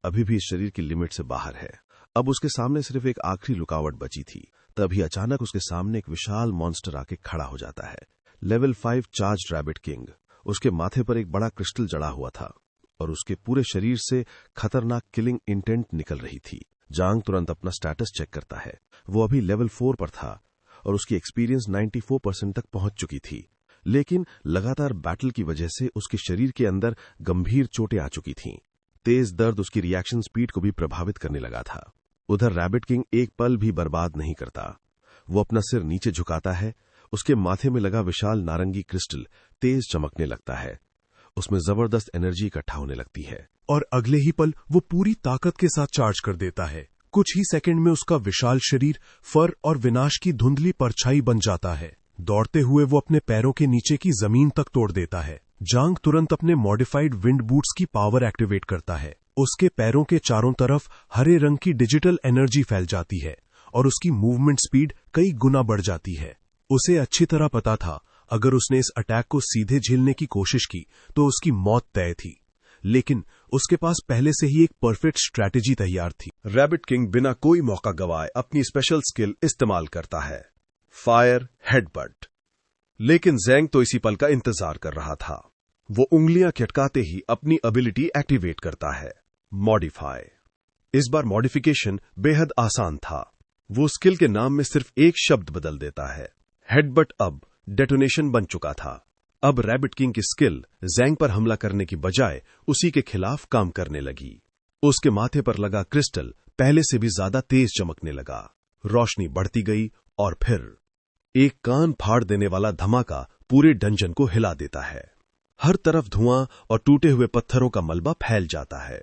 अभी भी इस शरीर की लिमिट से बाहर है। अब उसके सामने सिर्फ एक आखिरी रुकावट बची थी। तभी अचानक उसके सामने एक विशाल मॉन्स्टर आके खड़ा हो जाता है। Level 5 charge rabbit king. उसके माथे पर एक बड़ा क्रिस्टल जड़ा हुआ था और उसके पूरे शरीर से खतरनाक किलिंग इंटेंट निकल रही थी। जांग तुरंत अपना स्टेटस चेक करता है। वो अभी लेवल 4 पर था और उसकी एक्सपीरियंस 94% तक पहुंच चुकी थी, लेकिन लगातार बैटल की वजह से उसके शरीर के अंदर गंभीर चोटें आ चुकी थीं। तेज दर्द उसकी रिएक्शन स्पीड को भी प्रभावित करने लगा था। उधर रैबिट किंग एक पल भी बर्बाद नहीं करता। वो अपना सिर नीचे झुकाता है। उसके माथे में लगा विशाल नारंगी क्रिस्टल तेज चमकने लगता है। उसमें जबरदस्त एनर्जी इकट्ठा होने लगती है और अगले ही पल वो पूरी ताकत के साथ चार्ज कर देता है। कुछ ही सेकंड में उसका विशाल शरीर फर और विनाश की धुंधली परछाई बन जाता है। दौड़ते हुए वो अपने पैरों के नीचे की जमीन तक तोड़ देता है। जांग तुरंत अपने मॉडिफाइड विंड बूट्स की पावर एक्टिवेट करता है। उसके पैरों के चारों तरफ हरे रंग की डिजिटल एनर्जी फैल जाती है और उसकी मूवमेंट स्पीड कई गुना बढ़ जाती है। उसे अच्छी तरह पता था, अगर उसने इस अटैक को सीधे झेलने की कोशिश की तो उसकी मौत तय थी, लेकिन उसके पास पहले से ही एक परफेक्ट स्ट्रैटेजी तैयार थी। रैबिट किंग बिना कोई मौका गवाए अपनी स्पेशल स्किल इस्तेमाल करता है। Fire headbutt. लेकिन ज़ैंग तो इसी पल का इंतजार कर रहा था। वो उंगलियां खटकाते ही अपनी एबिलिटी एक्टिवेट करता है, मॉडिफाई। इस बार मॉडिफिकेशन बेहद आसान था। वो स्किल के नाम में सिर्फ एक शब्द बदल देता है। हेडबट अब डेटोनेशन बन चुका था। अब रैबिट किंग की स्किल ज़ैंग पर हमला करने की बजाय उसी के खिलाफ काम करने लगी। उसके माथे पर लगा क्रिस्टल पहले से भी ज्यादा तेज चमकने लगा। रोशनी बढ़ती गई और फिर एक कान फाड़ देने वाला धमाका पूरे डंजन को हिला देता है। हर तरफ धुआं और टूटे हुए पत्थरों का मलबा फैल जाता है।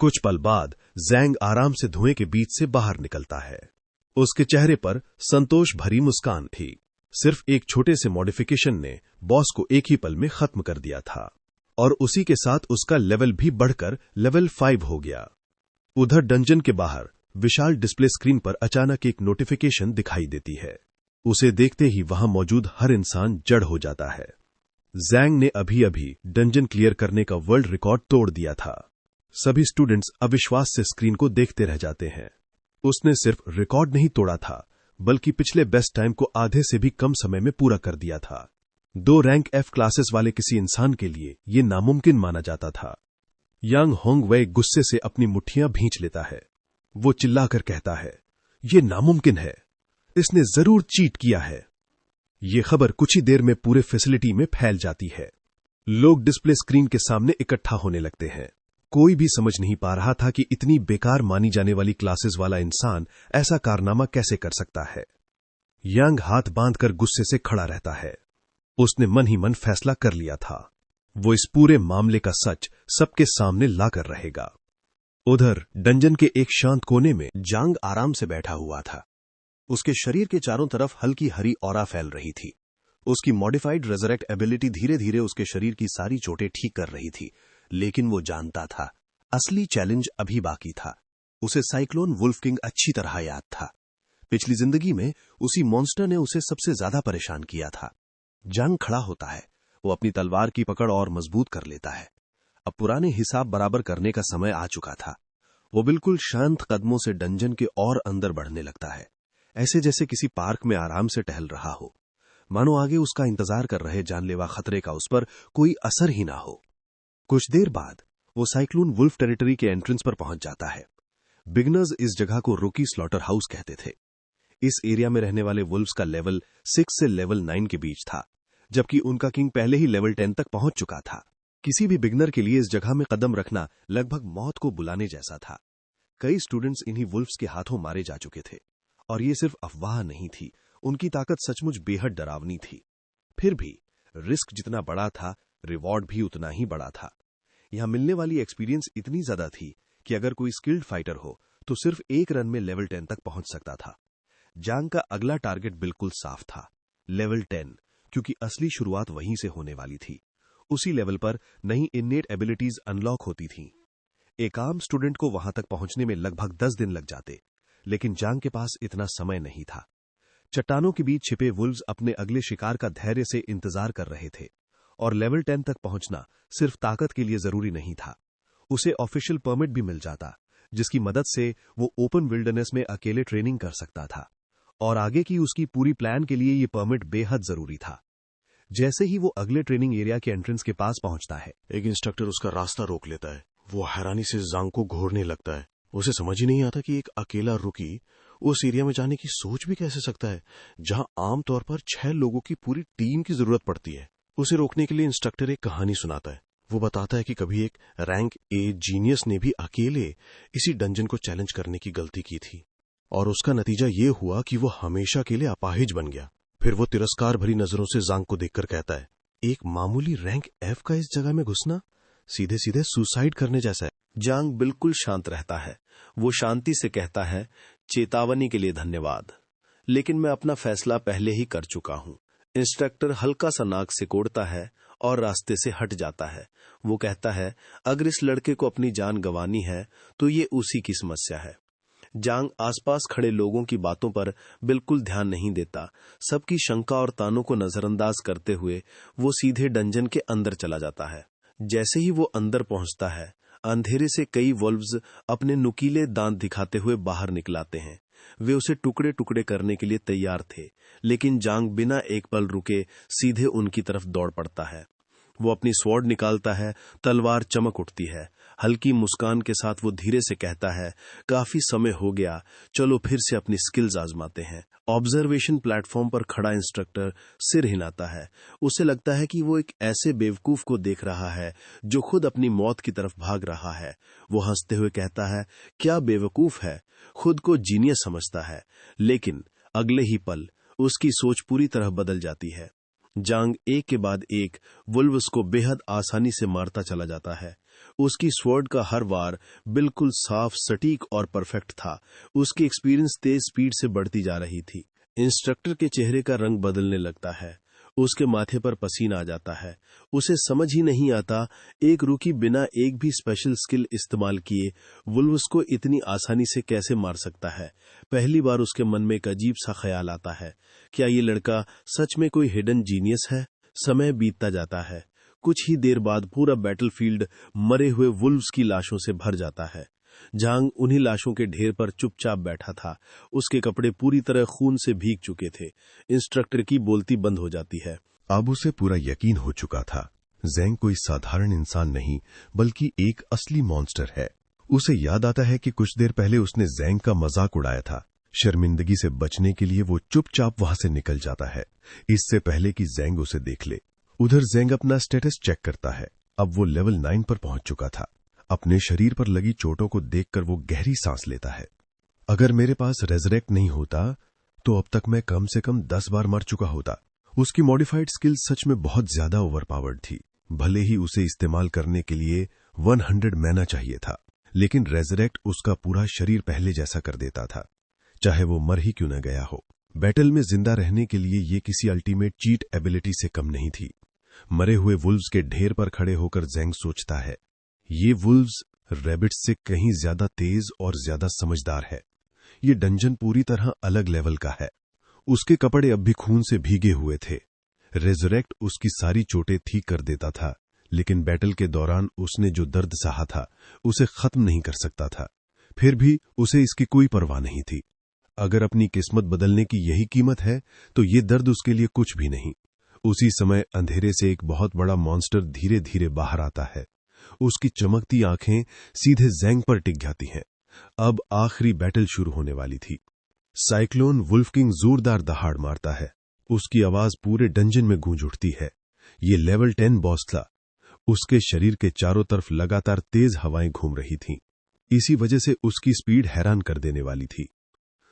कुछ पल बाद ज़ैंग आराम से धुएं के बीच से बाहर निकलता है। उसके चेहरे पर संतोष भरी मुस्कान थी। सिर्फ एक छोटे से मॉडिफिकेशन ने बॉस को एक ही पल में खत्म कर दिया था और उसी के साथ उसका लेवल भी बढ़कर लेवल 5 हो गया। उधर डंजन के बाहर विशाल डिस्प्ले स्क्रीन पर अचानक एक नोटिफिकेशन दिखाई देती है। उसे देखते ही वहां मौजूद हर इंसान जड़ हो जाता है। ज़ैंग ने अभी अभी डंजन क्लियर करने का वर्ल्ड रिकॉर्ड तोड़ दिया था। सभी स्टूडेंट्स अविश्वास से स्क्रीन को देखते रह जाते हैं। उसने सिर्फ रिकॉर्ड नहीं तोड़ा था, बल्कि पिछले बेस्ट टाइम को आधे से भी कम समय में पूरा कर दिया था। 2 रैंक F क्लासेस वाले किसी इंसान के लिए यह नामुमकिन माना जाता था। यांग होंगवे गुस्से से अपनी मुट्ठियां भींच लेता है। वो चिल्लाकर कहता है, यह नामुमकिन है, इसने जरूर चीट किया है। ये खबर कुछ ही देर में पूरे फैसिलिटी में फैल जाती है। लोग डिस्प्ले स्क्रीन के सामने इकट्ठा होने लगते हैं। कोई भी समझ नहीं पा रहा था कि इतनी बेकार मानी जाने वाली क्लासेस वाला इंसान ऐसा कारनामा कैसे कर सकता है। यांग हाथ बांधकर गुस्से से खड़ा रहता है। उसने मन ही मन फैसला कर लिया था, वो इस पूरे मामले का सच सबके सामने लाकर रहेगा। उधर डंजन के एक शांत कोने में जांग आराम से बैठा हुआ था। उसके शरीर के चारों तरफ हल्की हरी ऑरा फैल रही थी। उसकी मॉडिफाइड रेजरेक्ट एबिलिटी धीरे धीरे उसके शरीर की सारी चोटें ठीक कर रही थी, लेकिन वो जानता था असली चैलेंज अभी बाकी था। उसे साइक्लोन वुल्फ किंग अच्छी तरह याद था। पिछली जिंदगी में उसी मॉन्स्टर ने उसे सबसे ज्यादा परेशान किया था। जांग खड़ा होता है। वो अपनी तलवार की पकड़ और मजबूत कर लेता है। अब पुराने हिसाब बराबर करने का समय आ चुका था। वो बिल्कुल शांत कदमों से डंजन के और अंदर बढ़ने लगता है, ऐसे जैसे किसी पार्क में आराम से टहल रहा हो, मानो आगे उसका इंतजार कर रहे जानलेवा खतरे का उस पर कोई असर ही ना हो। कुछ देर बाद वो साइक्लोन वुल्फ टेरिटरी के एंट्रेंस पर पहुंच जाता है। बिगनर्स इस जगह को रूकी स्लॉटर हाउस कहते थे। इस एरिया में रहने वाले वुल्फ्स का लेवल 6 से लेवल 9 के बीच था, जबकि उनका किंग पहले ही लेवल 10 तक पहुंच चुका था। किसी भी बिगनर के लिए इस जगह में कदम रखना लगभग मौत को बुलाने जैसा था। कई स्टूडेंट्स इन्हीं वुल्फ्स के हाथों मारे जा चुके थे और ये सिर्फ अफवाह नहीं थी, उनकी ताकत सचमुच बेहद डरावनी थी। फिर भी रिस्क जितना बड़ा था, रिवॉर्ड भी उतना ही बड़ा था। यहां मिलने वाली एक्सपीरियंस इतनी ज्यादा थी कि अगर कोई स्किल्ड फाइटर हो तो सिर्फ एक रन में लेवल 10 तक पहुंच सकता था। जांग का अगला टारगेट बिल्कुल साफ था, लेवल 10, क्योंकि असली शुरुआत वहीं से होने वाली थी। उसी लेवल पर नई इन्नेट एबिलिटीज अनलॉक होती थीं। एक आम स्टूडेंट को वहां तक पहुंचने में लगभग 10 दिन लग जाते, लेकिन जांग के पास इतना समय नहीं था। चट्टानों के बीच छिपे वुल्व्स अपने अगले शिकार का धैर्य से इंतजार कर रहे थे और लेवल 10 तक पहुंचना सिर्फ ताकत के लिए जरूरी नहीं था। उसे ऑफिशियल परमिट भी मिल जाता, जिसकी मदद से वो ओपन विल्डरनेस में अकेले ट्रेनिंग कर सकता था और आगे की उसकी पूरी प्लान के लिए ये परमिट बेहद जरूरी था। जैसे ही वो अगले ट्रेनिंग एरिया के एंट्रेंस के पास पहुंचता है, एक इंस्ट्रक्टर उसका रास्ता रोक लेता है। वो हैरानी से जांग को घूरने लगता है। उसे समझ ही नहीं आता कि एक अकेला रुकी उस एरिया में जाने की सोच भी कैसे सकता है, जहां आमतौर पर 6 लोगों की पूरी टीम की जरूरत पड़ती है। उसे रोकने के लिए इंस्ट्रक्टर एक कहानी सुनाता है। वो बताता है कि कभी एक रैंक ए जीनियस ने भी अकेले इसी डंजन को चैलेंज करने की गलती की थी और उसका नतीजा ये हुआ कि वो हमेशा के लिए अपाहिज बन गया। फिर वो तिरस्कार भरी नजरों से जांग को देखकर कहता है, एक मामूली रैंक एफ का इस जगह में घुसना सीधे सीधे सुसाइड करने जैसा है। जांग बिल्कुल शांत रहता है। वो शांति से कहता है, चेतावनी के लिए धन्यवाद, लेकिन मैं अपना फैसला पहले ही कर चुका हूं। इंस्ट्रक्टर हल्का सा नाक सिकोड़ता है और रास्ते से हट जाता है। वो कहता है, अगर इस लड़के को अपनी जान गंवानी है तो ये उसी की समस्या है। जांग आसपास खड़े लोगों की बातों पर बिल्कुल ध्यान नहीं देता। सबकी शंका और तानों को नजरअंदाज करते हुए वो सीधे डंजन के अंदर चला जाता है। जैसे ही वो अंदर पहुंचता है, अंधेरे से कई वुल्व्स अपने नुकीले दांत दिखाते हुए बाहर निकलाते हैं। वे उसे टुकड़े टुकड़े करने के लिए तैयार थे, लेकिन जांग बिना एक पल रुके सीधे उनकी तरफ दौड़ पड़ता है। वो अपनी स्वॉर्ड निकालता है, तलवार चमक उठती है। हल्की मुस्कान के साथ वो धीरे से कहता है, काफी समय हो गया, चलो फिर से अपनी स्किल्स आजमाते हैं। ऑब्जर्वेशन प्लेटफॉर्म पर खड़ा इंस्ट्रक्टर सिर हिलाता है। उसे लगता है कि वो एक ऐसे बेवकूफ को देख रहा है जो खुद अपनी मौत की तरफ भाग रहा है। वो हंसते हुए कहता है, क्या बेवकूफ है, खुद को जीनियस समझता है। लेकिन अगले ही पल उसकी सोच पूरी तरह बदल जाती है। जांग एक के बाद एक वुल्व्स को बेहद आसानी से मारता चला जाता है। उसकी स्वॉर्ड का हर वार बिल्कुल साफ, सटीक और परफेक्ट था। उसकी एक्सपीरियंस तेज स्पीड से बढ़ती जा रही थी। इंस्ट्रक्टर के चेहरे का रंग बदलने लगता है। उसके माथे पर पसीना आ जाता है। उसे समझ ही नहीं आता एक रूकी बिना एक भी स्पेशल स्किल इस्तेमाल किए वुल्व्स को इतनी आसानी से कैसे मार सकता है। पहली बार उसके मन में एक अजीब सा ख्याल आता है, क्या ये लड़का सच में कोई हिडन जीनियस है? समय बीतता जाता है। कुछ ही देर बाद पूरा बैटलफील्ड मरे हुए वुल्व्स की लाशों से भर जाता है। जांग उन्हीं लाशों के ढेर पर चुपचाप बैठा था। उसके कपड़े पूरी तरह खून से भीग चुके थे। इंस्ट्रक्टर की बोलती बंद हो जाती है। अब उसे पूरा यकीन हो चुका था, ज़ैंग कोई साधारण इंसान नहीं बल्कि एक असली मॉन्स्टर है। उसे याद आता है कि कुछ देर पहले उसने ज़ैंग का मजाक उड़ाया था। शर्मिंदगी से बचने के लिए वो चुपचाप वहां से निकल जाता है, इससे पहले कि ज़ैंग उसे देख ले। उधर ज़ैंग अपना स्टेटस चेक करता है। अब वो लेवल 9 पर पहुंच चुका था। अपने शरीर पर लगी चोटों को देखकर वो गहरी सांस लेता है। अगर मेरे पास रेजरेक्ट नहीं होता तो अब तक मैं कम से कम 10 बार मर चुका होता। उसकी मॉडिफाइड स्किल सच में बहुत ज्यादा ओवरपावर्ड थी। भले ही उसे इस्तेमाल करने के लिए 100 मैना चाहिए था, लेकिन रेजरेक्ट उसका पूरा शरीर पहले जैसा कर देता था, चाहे वो मर ही क्यों न गया हो। बैटल में जिंदा रहने के लिए ये किसी अल्टीमेट चीट एबिलिटी से कम नहीं थी। मरे हुए वुल्व्स के ढेर पर खड़े होकर ज़ैंग सोचता है, ये वुल्व्स रैबिट्स से कहीं ज्यादा तेज और ज्यादा समझदार है। ये डंजन पूरी तरह अलग लेवल का है। उसके कपड़े अब भी खून से भीगे हुए थे। रेजरेक्ट उसकी सारी चोटें ठीक कर देता था, लेकिन बैटल के दौरान उसने जो दर्द सहा था उसे खत्म नहीं कर सकता था। फिर भी उसे इसकी कोई परवाह नहीं थी। अगर अपनी किस्मत बदलने की यही कीमत है तो ये दर्द उसके लिए कुछ भी नहीं। उसी समय अंधेरे से एक बहुत बड़ा मॉन्स्टर धीरे धीरे बाहर आता है। उसकी चमकती आंखें सीधे ज़ैंग पर टिक जाती हैं। अब आखिरी बैटल शुरू होने वाली थी। साइक्लोन वुल्फ किंग जोरदार दहाड़ मारता है। उसकी आवाज पूरे डंजन में गूंज उठती है। ये लेवल 10 बॉस था। उसके शरीर के चारों तरफ लगातार तेज हवाएं घूम रही थीं। इसी वजह से उसकी स्पीड हैरान कर देने वाली थी।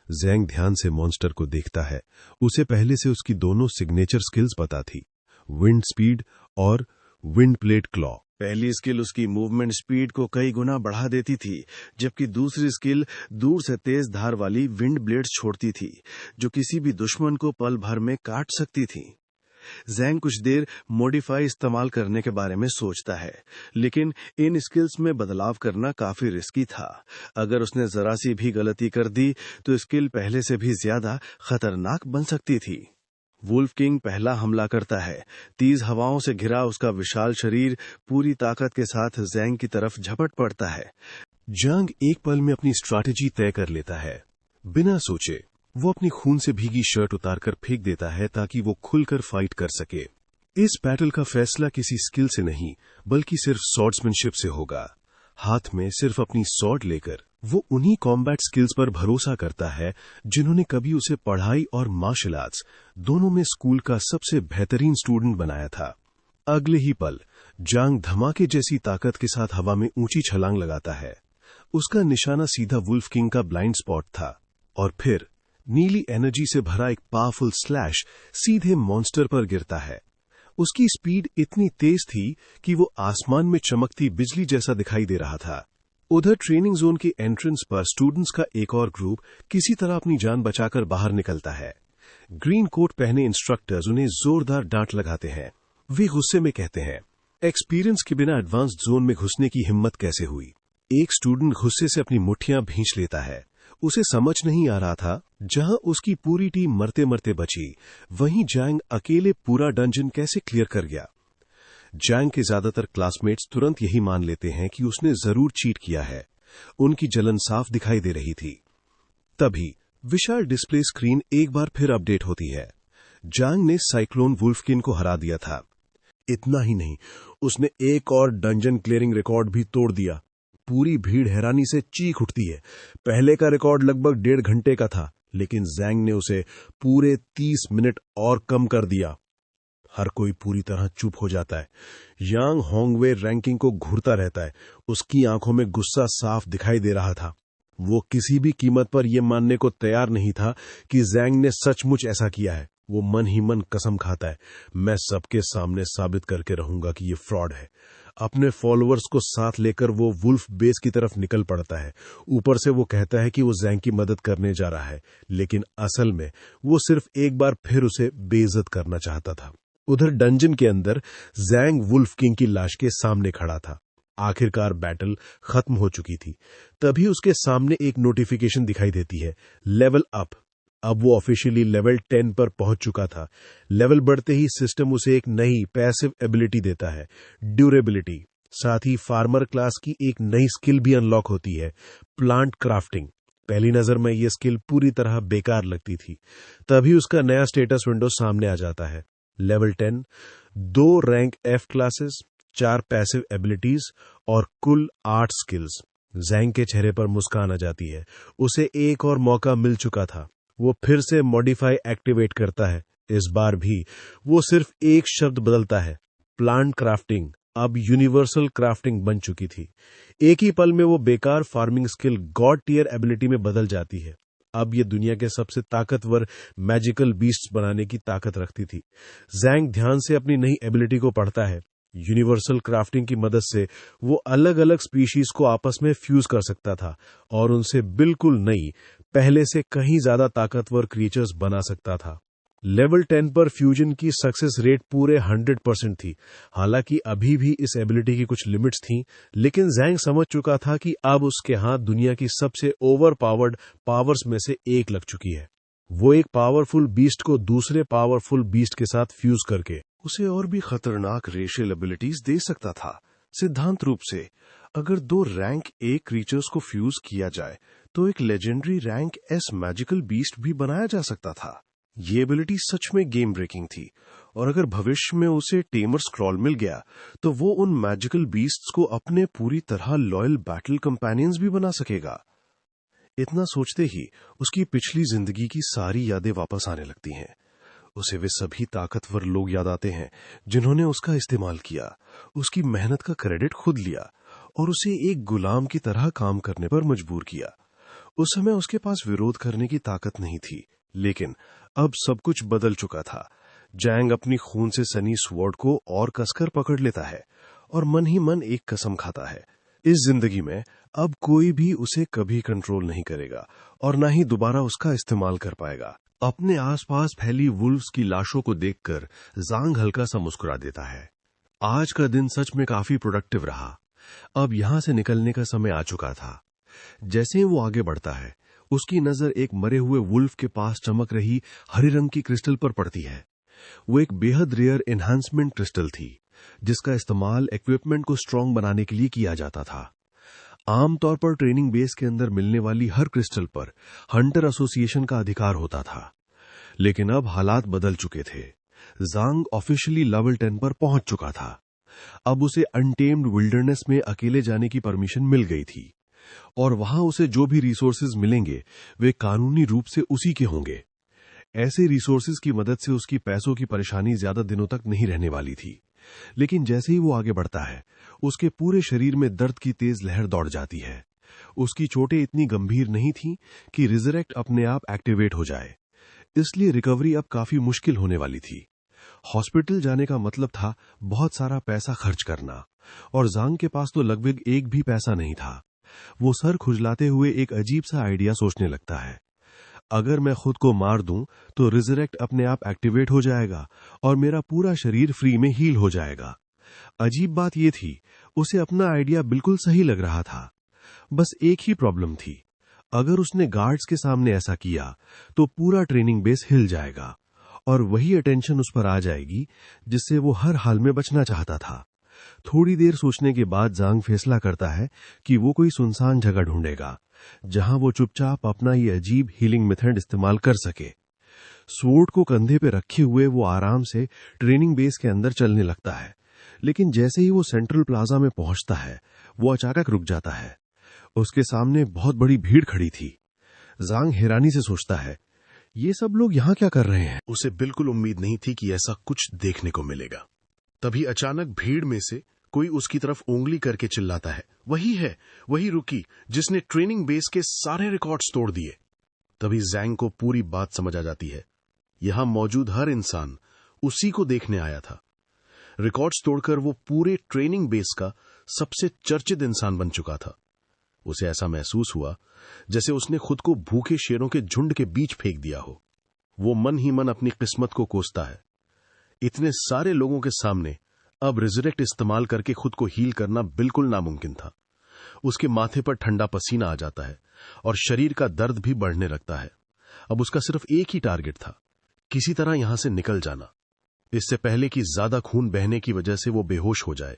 ज़ैंग ध्यान से मॉन्स्टर को देखता है। उसे पहले से उसकी दोनों सिग्नेचर स्किल्स पता थी, विंड स्पीड और विंड प्लेट क्लॉ। पहली स्किल उसकी मूवमेंट स्पीड को कई गुना बढ़ा देती थी, जबकि दूसरी स्किल दूर से तेज धार वाली विंड ब्लेड्स छोड़ती थी, जो किसी भी दुश्मन को पल भर में काट सकती थी। ज़ैंग कुछ देर मॉडिफाई इस्तेमाल करने के बारे में सोचता है, लेकिन इन स्किल्स में बदलाव करना काफी रिस्की था। अगर उसने जरा सी भी गलती कर दी तो स्किल पहले से भी ज्यादा खतरनाक बन सकती थी। वुल्फ किंग पहला हमला करता है। तेज हवाओं से घिरा उसका विशाल शरीर पूरी ताकत के साथ ज़ैंग की तरफ झपट पड़ता है। जांग एक पल में अपनी स्ट्रैटेजी तय कर लेता है। बिना सोचे वो अपनी खून से भीगी शर्ट उतारकर फेंक देता है ताकि वो खुलकर फाइट कर सके। इस बैटल का फैसला किसी स्किल से नहीं बल्कि सिर्फ स्वॉर्ड्समैनशिप से होगा। हाथ में सिर्फ अपनी स्वॉर्ड लेकर वो उन्हीं कॉम्बैट स्किल्स पर भरोसा करता है जिन्होंने कभी उसे पढ़ाई और मार्शल आर्ट्स दोनों में स्कूल का सबसे बेहतरीन स्टूडेंट बनाया था। अगले ही पल जांग धमाके जैसी ताकत के साथ हवा में ऊंची छलांग लगाता है। उसका निशाना सीधा वुल्फ किंग का ब्लाइंड स्पॉट था और फिर नीली एनर्जी से भरा एक पावरफुल स्लैश सीधे मॉन्स्टर पर गिरता है। उसकी स्पीड इतनी तेज थी कि वो आसमान में चमकती बिजली जैसा दिखाई दे रहा था। उधर ट्रेनिंग जोन के एंट्रेंस पर स्टूडेंट्स का एक और ग्रुप किसी तरह अपनी जान बचाकर बाहर निकलता है। ग्रीन कोट पहने इंस्ट्रक्टर्स उन्हें जोरदार डांट लगाते हैं। वे गुस्से में कहते हैं, एक्सपीरियंस के बिना एडवांस्ड जोन में घुसने की हिम्मत कैसे हुई? एक स्टूडेंट गुस्से से अपनी मुट्ठियां भींच लेता है। उसे समझ नहीं आ रहा था, जहां उसकी पूरी टीम मरते मरते बची, वहीं जैंग अकेले पूरा डंजन कैसे क्लियर कर गया। जैंग के ज्यादातर क्लासमेट्स तुरंत यही मान लेते हैं कि उसने जरूर चीट किया है। उनकी जलन साफ दिखाई दे रही थी। तभी विशाल डिस्प्ले स्क्रीन एक बार फिर अपडेट होती है। जांग ने साइक्लोन वुल्फकिन को हरा दिया था। इतना ही नहीं, उसने एक और डंजन क्लियरिंग रिकॉर्ड भी तोड़ दिया। पूरी भीड़ हैरानी से चीख उठती है। पहले का रिकॉर्ड लगभग 1.5 घंटे का था, लेकिन जैंग ने उसे पूरे 30 मिनट और कम कर दिया। हर कोई पूरी तरह चुप हो जाता है। यांग होंगवे रैंकिंग को घूरता रहता है। उसकी आंखों में गुस्सा साफ दिखाई दे रहा था। वो किसी भी कीमत पर यह मानने को तैयार नहीं था कि जैंग ने सचमुच ऐसा किया है। वो मन ही मन कसम खाता है, मैं सबके सामने साबित करके रहूंगा कि ये फ्रॉड है। अपने फॉलोअर्स को साथ लेकर वो वुल्फ बेस की तरफ निकल पड़ता है। ऊपर से वो कहता है कि वो जैंग की मदद करने जा रहा है, लेकिन असल में वो सिर्फ एक बार फिर उसे बेइज्जत करना चाहता था। उधर डंजन के अंदर जैंग वुल्फ किंग की लाश के सामने खड़ा था। आखिरकार बैटल खत्म हो चुकी थी। तभी उसके सामने एक नोटिफिकेशन दिखाई देती है, लेवल अप। अब वो ऑफिशियली लेवल 10 पर पहुंच चुका था। लेवल बढ़ते ही सिस्टम उसे एक नई पैसिव एबिलिटी देता है, ड्यूरेबिलिटी। साथ ही फार्मर क्लास की एक नई स्किल भी अनलॉक होती है, प्लांट क्राफ्टिंग। पहली नजर में यह स्किल पूरी तरह बेकार लगती थी। तभी उसका नया स्टेटस विंडो सामने आ जाता है। Level 10, 2 rank F classes, 4 passive abilities और कुल 8 स्किल्स। जैंग के चेहरे पर मुस्कान आ जाती है। उसे एक और मौका मिल चुका था। वो फिर से मॉडिफाई एक्टिवेट करता है। इस बार भी वो सिर्फ एक शब्द बदलता है, प्लांट क्राफ्टिंग अब यूनिवर्सल क्राफ्टिंग बन चुकी थी। एक ही पल में वो बेकार farming skill god tier ability में बदल जाती है। अब ये दुनिया के सबसे ताकतवर मैजिकल बीस्ट्स बनाने की ताकत रखती थी। जैंग ध्यान से अपनी नई एबिलिटी को पढ़ता है। यूनिवर्सल क्राफ्टिंग की मदद से वो अलग अलग स्पीशीज को आपस में फ्यूज कर सकता था और उनसे बिल्कुल नई, पहले से कहीं ज्यादा ताकतवर क्रिएचर्स बना सकता था। लेवल 10 पर फ्यूजन की सक्सेस रेट पूरे 100% थी। हालांकि अभी भी इस एबिलिटी की कुछ लिमिट्स थीं, लेकिन जैंग समझ चुका था कि अब उसके हाथ दुनिया की सबसे ओवर पावर्ड पावर्स में से एक लग चुकी है। वो एक पावरफुल बीस्ट को दूसरे पावरफुल बीस्ट के साथ फ्यूज करके उसे और भी खतरनाक रेशियल एबिलिटीज दे सकता था। सिद्धांत रूप से अगर 2 रैंक A क्रीचर्स को फ्यूज किया जाए तो एक legendary rank S magical beast भी बनाया जा सकता था। ये एबिलिटी सच में गेम ब्रेकिंग थी, और अगर भविष्य में उसे टेमर स्क्रॉल मिल गया तो वो उन मैजिकल बीस्ट्स को अपने पूरी तरह लॉयल बैटल कंपेनियंस भी बना सकेगा। इतना सोचते ही उसकी पिछली जिंदगी की सारी यादें वापस आने लगती हैं। उसे वे सभी ताकतवर लोग याद आते हैं जिन्होंने उसका इस्तेमाल किया, उसकी मेहनत का क्रेडिट खुद लिया और उसे एक गुलाम की तरह काम करने पर मजबूर किया। उस समय उसके पास विरोध करने की ताकत नहीं थी, लेकिन अब सब कुछ बदल चुका था। जैंग अपनी खून से सनी स्वॉर्ड को और कसकर पकड़ लेता है और मन ही मन एक कसम खाता है, इस जिंदगी में अब कोई भी उसे कभी कंट्रोल नहीं करेगा और न ही दोबारा उसका इस्तेमाल कर पाएगा। अपने आसपास फैली वुल्व्स की लाशों को देखकर जांग हल्का सा मुस्कुरा देता है। आज का दिन सच में काफी प्रोडक्टिव रहा। अब यहां से निकलने का समय आ चुका था। जैसे ही वो आगे बढ़ता है, उसकी नजर एक मरे हुए वुल्फ के पास चमक रही हरे रंग की क्रिस्टल पर पड़ती है। वो एक बेहद रेयर एनहांसमेंट क्रिस्टल थी, जिसका इस्तेमाल इक्विपमेंट को स्ट्रांग बनाने के लिए किया जाता था। आमतौर पर ट्रेनिंग बेस के अंदर मिलने वाली हर क्रिस्टल पर हंटर एसोसिएशन का अधिकार होता था, लेकिन अब हालात बदल चुके थे। जांग ऑफिशियली लेवल 10 पर पहुंच चुका था। अब उसे अनटेम्ड विल्डरनेस में अकेले जाने की परमिशन मिल गई थी, और वहां उसे जो भी रिसोर्सेज मिलेंगे वे कानूनी रूप से उसी के होंगे। ऐसे रिसोर्सेज की मदद से उसकी पैसों की परेशानी ज्यादा दिनों तक नहीं रहने वाली थी। लेकिन जैसे ही वो आगे बढ़ता है, उसके पूरे शरीर में दर्द की तेज लहर दौड़ जाती है। उसकी चोटें इतनी गंभीर नहीं थीं कि रिजरेक्ट अपने आप एक्टिवेट हो जाए, इसलिए रिकवरी अब काफी मुश्किल होने वाली थी। हॉस्पिटल जाने का मतलब था बहुत सारा पैसा खर्च करना, और जांग के पास तो लगभग एक भी पैसा नहीं था। वो सर खुजलाते हुए एक अजीब सा आइडिया सोचने लगता है। अगर मैं खुद को मार दूं तो रिजरेक्ट अपने आप एक्टिवेट हो जाएगा और मेरा पूरा शरीर फ्री में हील हो जाएगा। अजीब बात यह थी, उसे अपना आइडिया बिल्कुल सही लग रहा था। बस एक ही प्रॉब्लम थी, अगर उसने गार्ड्स के सामने ऐसा किया तो पूरा ट्रेनिंग बेस हिल जाएगा और वही अटेंशन उस पर आ जाएगी जिससे वो हर हाल में बचना चाहता था। थोड़ी देर सोचने के बाद जांग फैसला करता है कि वो कोई सुनसान जगह ढूंढेगा जहां वो चुपचाप अपना ये अजीब हीलिंग मेथड इस्तेमाल कर सके। स्वॉर्ड को कंधे पे रखे हुए वो आराम से ट्रेनिंग बेस के अंदर चलने लगता है, लेकिन जैसे ही वो सेंट्रल प्लाजा में पहुंचता है वो अचानक रुक जाता है। उसके सामने बहुत बड़ी भीड़ खड़ी थी। जांग हैरानी से सोचता है, ये सब लोग यहाँ क्या कर रहे हैं? उसे बिल्कुल उम्मीद नहीं थी कि ऐसा कुछ देखने को मिलेगा। तभी अचानक भीड़ में से कोई उसकी तरफ उंगली करके चिल्लाता है, वही है, वही रुकी जिसने ट्रेनिंग बेस के सारे रिकॉर्ड्स तोड़ दिए। तभी जैंग को पूरी बात समझ आ जाती है। यहां मौजूद हर इंसान उसी को देखने आया था। रिकॉर्ड्स तोड़कर वो पूरे ट्रेनिंग बेस का सबसे चर्चित इंसान बन चुका था। उसे ऐसा महसूस हुआ जैसे उसने खुद को भूखे शेरों के झुंड के बीच फेंक दिया हो। वो मन ही मन अपनी किस्मत को कोसता है। इतने सारे लोगों के सामने अब रिजरेक्ट इस्तेमाल करके खुद को हील करना बिल्कुल नामुमकिन था। उसके माथे पर ठंडा पसीना आ जाता है और शरीर का दर्द भी बढ़ने लगता है। अब उसका सिर्फ एक ही टारगेट था, किसी तरह यहां से निकल जाना, इससे पहले कि ज्यादा खून बहने की वजह से वो बेहोश हो जाए।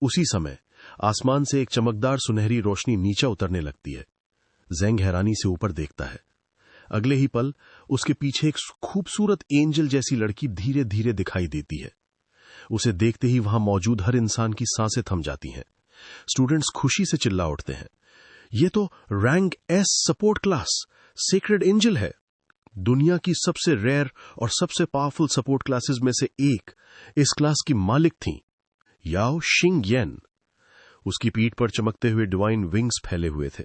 उसी समय आसमान से एक चमकदार सुनहरी रोशनी नीचे उतरने लगती है। जैंग हैरानी से ऊपर देखता है। अगले ही पल उसके पीछे एक खूबसूरत एंजल जैसी लड़की धीरे धीरे दिखाई देती है। उसे देखते ही वहां मौजूद हर इंसान की सांसें थम जाती हैं। स्टूडेंट्स खुशी से चिल्ला उठते हैं, ये तो rank S support class sacred angel है। दुनिया की सबसे रेयर और सबसे पावरफुल सपोर्ट क्लासेस में से एक इस क्लास की मालिक थीं, याओ शिंग येन। उसकी पीठ पर चमकते हुए डिवाइन विंग्स फैले हुए थे।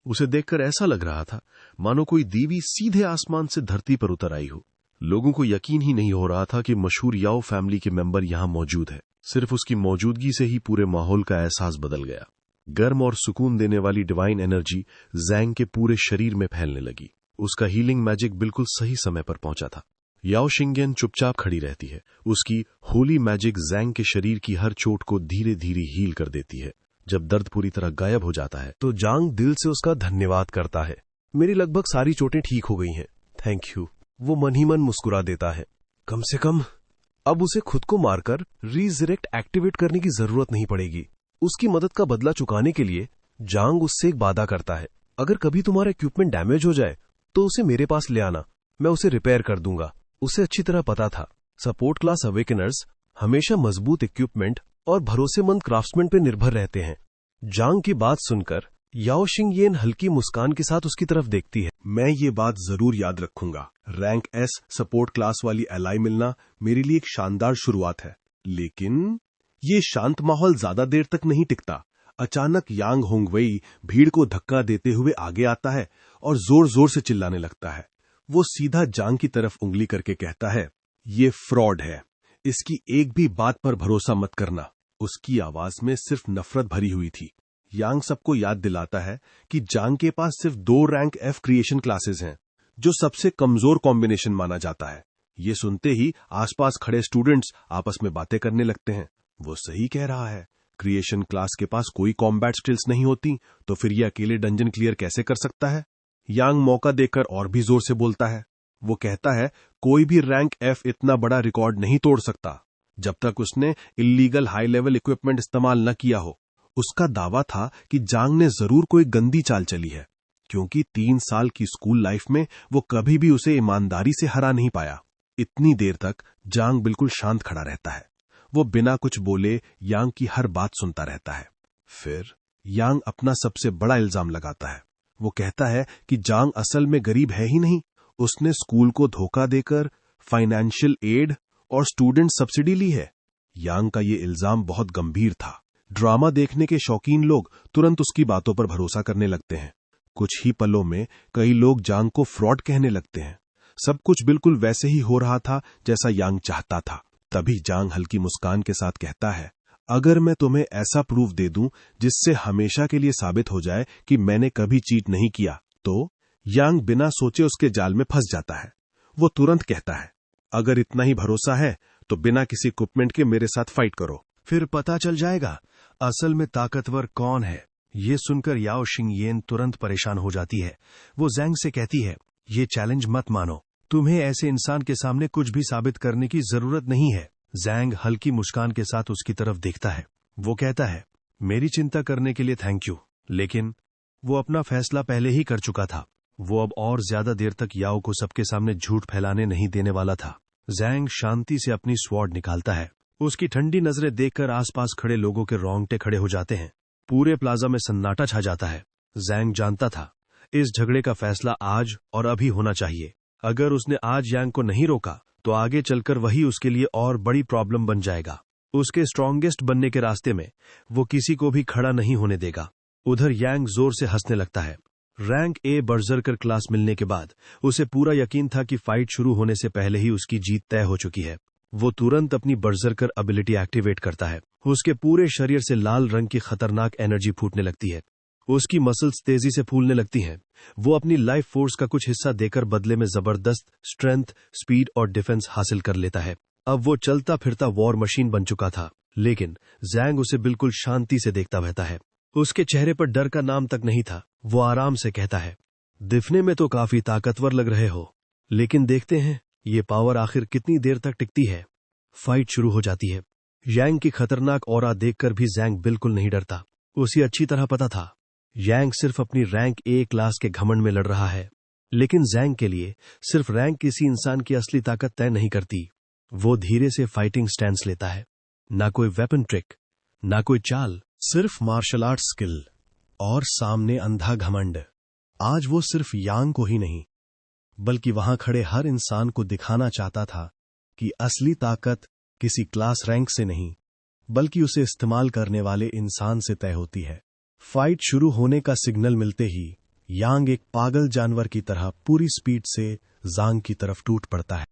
उसे देखकर ऐसा लग रहा था मानो कोई देवी सीधे आसमान से धरती पर उतर आई हो। लोगों को यकीन ही नहीं हो रहा था कि मशहूर याओ फैमिली के मेंबर यहां मौजूद है। सिर्फ उसकी मौजूदगी से ही पूरे माहौल का एहसास बदल गया। गर्म और सुकून देने वाली डिवाइन एनर्जी जैंग के पूरे शरीर में फैलने लगी। उसका हीलिंग मैजिक बिल्कुल सही समय पर पहुंचा था। याओ शिंगेन चुपचाप खड़ी रहती है। उसकी होली मैजिक जैंग के शरीर की हर चोट को धीरे धीरे हील कर देती है। जब दर्द पूरी तरह गायब हो जाता है तो जांग दिल से उसका धन्यवाद करता है। मेरी लगभग सारी चोटें ठीक हो गई हैं, थैंक यू। वो मन ही मन मुस्कुरा देता है। कम से कम अब उसे खुद को मारकर रीजरेक्ट एक्टिवेट करने की जरूरत नहीं पड़ेगी। उसकी मदद का बदला चुकाने के लिए जांग उससे एक वादा करता है, अगर कभी तुम्हारा इक्विपमेंट डैमेज हो जाए तो उसे मेरे पास ले आना, मैं उसे रिपेयर कर दूंगा। उसे अच्छी तरह पता था सपोर्ट क्लास अवेकनर्स हमेशा मजबूत इक्विपमेंट और भरोसेमंद क्राफ्ट्समैन पर निर्भर रहते हैं। जांग की बात सुनकर याओ शिंग येन हल्की मुस्कान के साथ उसकी तरफ देखती है। मैं ये बात जरूर याद रखूंगा। रैंक एस सपोर्ट क्लास वाली एलाई मिलना मेरे लिए एक शानदार शुरुआत है, लेकिन ये शांत माहौल ज्यादा देर तक नहीं टिकता। अचानक यांग होंगवेई भीड़ को धक्का देते हुए आगे आता है और जोर जोर से चिल्लाने लगता है। वो सीधा जांग की तरफ उंगली करके कहता है, ये फ्रॉड है, इसकी एक भी बात पर भरोसा मत करना। उसकी आवाज में सिर्फ नफरत भरी हुई थी। यांग सबको याद दिलाता है कि जांग के पास सिर्फ 2 रैंक एफ क्रिएशन क्लासेस हैं, जो सबसे कमजोर कॉम्बिनेशन माना जाता है। ये सुनते ही आसपास खड़े स्टूडेंट्स आपस में बातें करने लगते हैं। वो सही कह रहा है, क्रिएशन क्लास के पास कोई कॉम्बैट स्किल्स नहीं होती तो फिर ये अकेले डंजन क्लियर कैसे कर सकता है। यांग मौका देकर और भी जोर से बोलता है। वो कहता है, कोई भी रैंक एफ इतना बड़ा रिकॉर्ड नहीं तोड़ सकता जब तक उसने इल्लीगल हाई लेवल इक्विपमेंट इस्तेमाल न किया हो। उसका दावा था कि जांग ने जरूर कोई गंदी चाल चली है, क्योंकि 3 साल की स्कूल लाइफ में वो कभी भी उसे ईमानदारी से हरा नहीं पाया। इतनी देर तक जांग बिल्कुल शांत खड़ा रहता है। वो बिना कुछ बोले यांग की हर बात सुनता रहता है। फिर यांग अपना सबसे बड़ा इल्जाम लगाता है। वो कहता है कि जांग असल में गरीब है ही नहीं, उसने स्कूल को धोखा देकर फाइनेंशियल एड और स्टूडेंट सब्सिडी ली है। यांग का ये इल्जाम बहुत गंभीर था। ड्रामा देखने के शौकीन लोग तुरंत उसकी बातों पर भरोसा करने लगते हैं। कुछ ही पलों में कई लोग जांग को फ्रॉड कहने लगते हैं। सब कुछ बिल्कुल वैसे ही हो रहा था जैसा यांग चाहता था। तभी जांग हल्की मुस्कान के साथ कहता है, अगर मैं तुम्हें ऐसा प्रूफ दे दूं जिससे हमेशा के लिए साबित हो जाए कि मैंने कभी चीट नहीं किया, तो यांग बिना सोचे उसके जाल में फंस जाता है। वो तुरंत कहता है, अगर इतना ही भरोसा है तो बिना किसी इक्विपमेंट के मेरे साथ फाइट करो, फिर पता चल जाएगा असल में ताकतवर कौन है। ये सुनकर याओ शिंग येन तुरंत परेशान हो जाती है। वो जैंग से कहती है, ये चैलेंज मत मानो, तुम्हें ऐसे इंसान के सामने कुछ भी साबित करने की जरूरत नहीं है। जैंग हल्की मुस्कान के साथ उसकी तरफ देखता है। वो कहता है, मेरी चिंता करने के लिए थैंक यू, लेकिन वो अपना फैसला पहले ही कर चुका था। वो अब और ज्यादा देर तक याओ को सबके सामने झूठ फैलाने नहीं देने वाला था। जैंग शांति से अपनी स्वॉर्ड निकालता है। उसकी ठंडी नजरें देखकर आसपास खड़े लोगों के रोंगटे खड़े हो जाते हैं। पूरे प्लाजा में सन्नाटा छा जाता है। जैंग जानता था इस झगड़े का फैसला आज और अभी होना चाहिए। अगर उसने आज यांग को नहीं रोका तो आगे चलकर वही उसके लिए और बड़ी प्रॉब्लम बन जाएगा। उसके स्ट्रॉन्गेस्ट बनने के रास्ते में वो किसी को भी खड़ा नहीं होने देगा। उधर यांग जोर से हंसने लगता है। रैंक ए बर्जरकर क्लास मिलने के बाद उसे पूरा यकीन था कि फाइट शुरू होने से पहले ही उसकी जीत तय हो चुकी है। वो तुरंत अपनी बर्जरकर एबिलिटी एक्टिवेट करता है। उसके पूरे शरीर से लाल रंग की खतरनाक एनर्जी फूटने लगती है। उसकी मसल्स तेजी से फूलने लगती हैं। वो अपनी लाइफ फोर्स का कुछ हिस्सा देकर बदले में जबरदस्त स्ट्रेंथ, स्पीड और डिफेंस हासिल कर लेता है। अब वो चलता फिरता वॉर मशीन बन चुका था, लेकिन जैंग उसे बिल्कुल शांति से देखता रहता है। उसके चेहरे पर डर का नाम तक नहीं था। वो आराम से कहता है, दिखने में तो काफी ताकतवर लग रहे हो, लेकिन देखते हैं ये पावर आखिर कितनी देर तक टिकती है। फाइट शुरू हो जाती है। यांग की खतरनाक ऑरा देखकर भी जैंग बिल्कुल नहीं डरता। उसे अच्छी तरह पता था यांग सिर्फ अपनी रैंक ए क्लास के घमंड में लड़ रहा है, लेकिन जैंग के लिए सिर्फ रैंक किसी इंसान की असली ताकत तय नहीं करती। वो धीरे से फाइटिंग स्टैंस लेता है। ना कोई वेपन ट्रिक, ना कोई चाल, सिर्फ मार्शल आर्ट स्किल और सामने अंधा घमंड। आज वो सिर्फ यांग को ही नहीं, बल्कि वहां खड़े हर इंसान को दिखाना चाहता था कि असली ताकत किसी क्लास रैंक से नहीं, बल्कि उसे इस्तेमाल करने वाले इंसान से तय होती है। फाइट शुरू होने का सिग्नल मिलते ही यांग एक पागल जानवर की तरह पूरी स्पीड से जांग की तरफ टूट पड़ता है।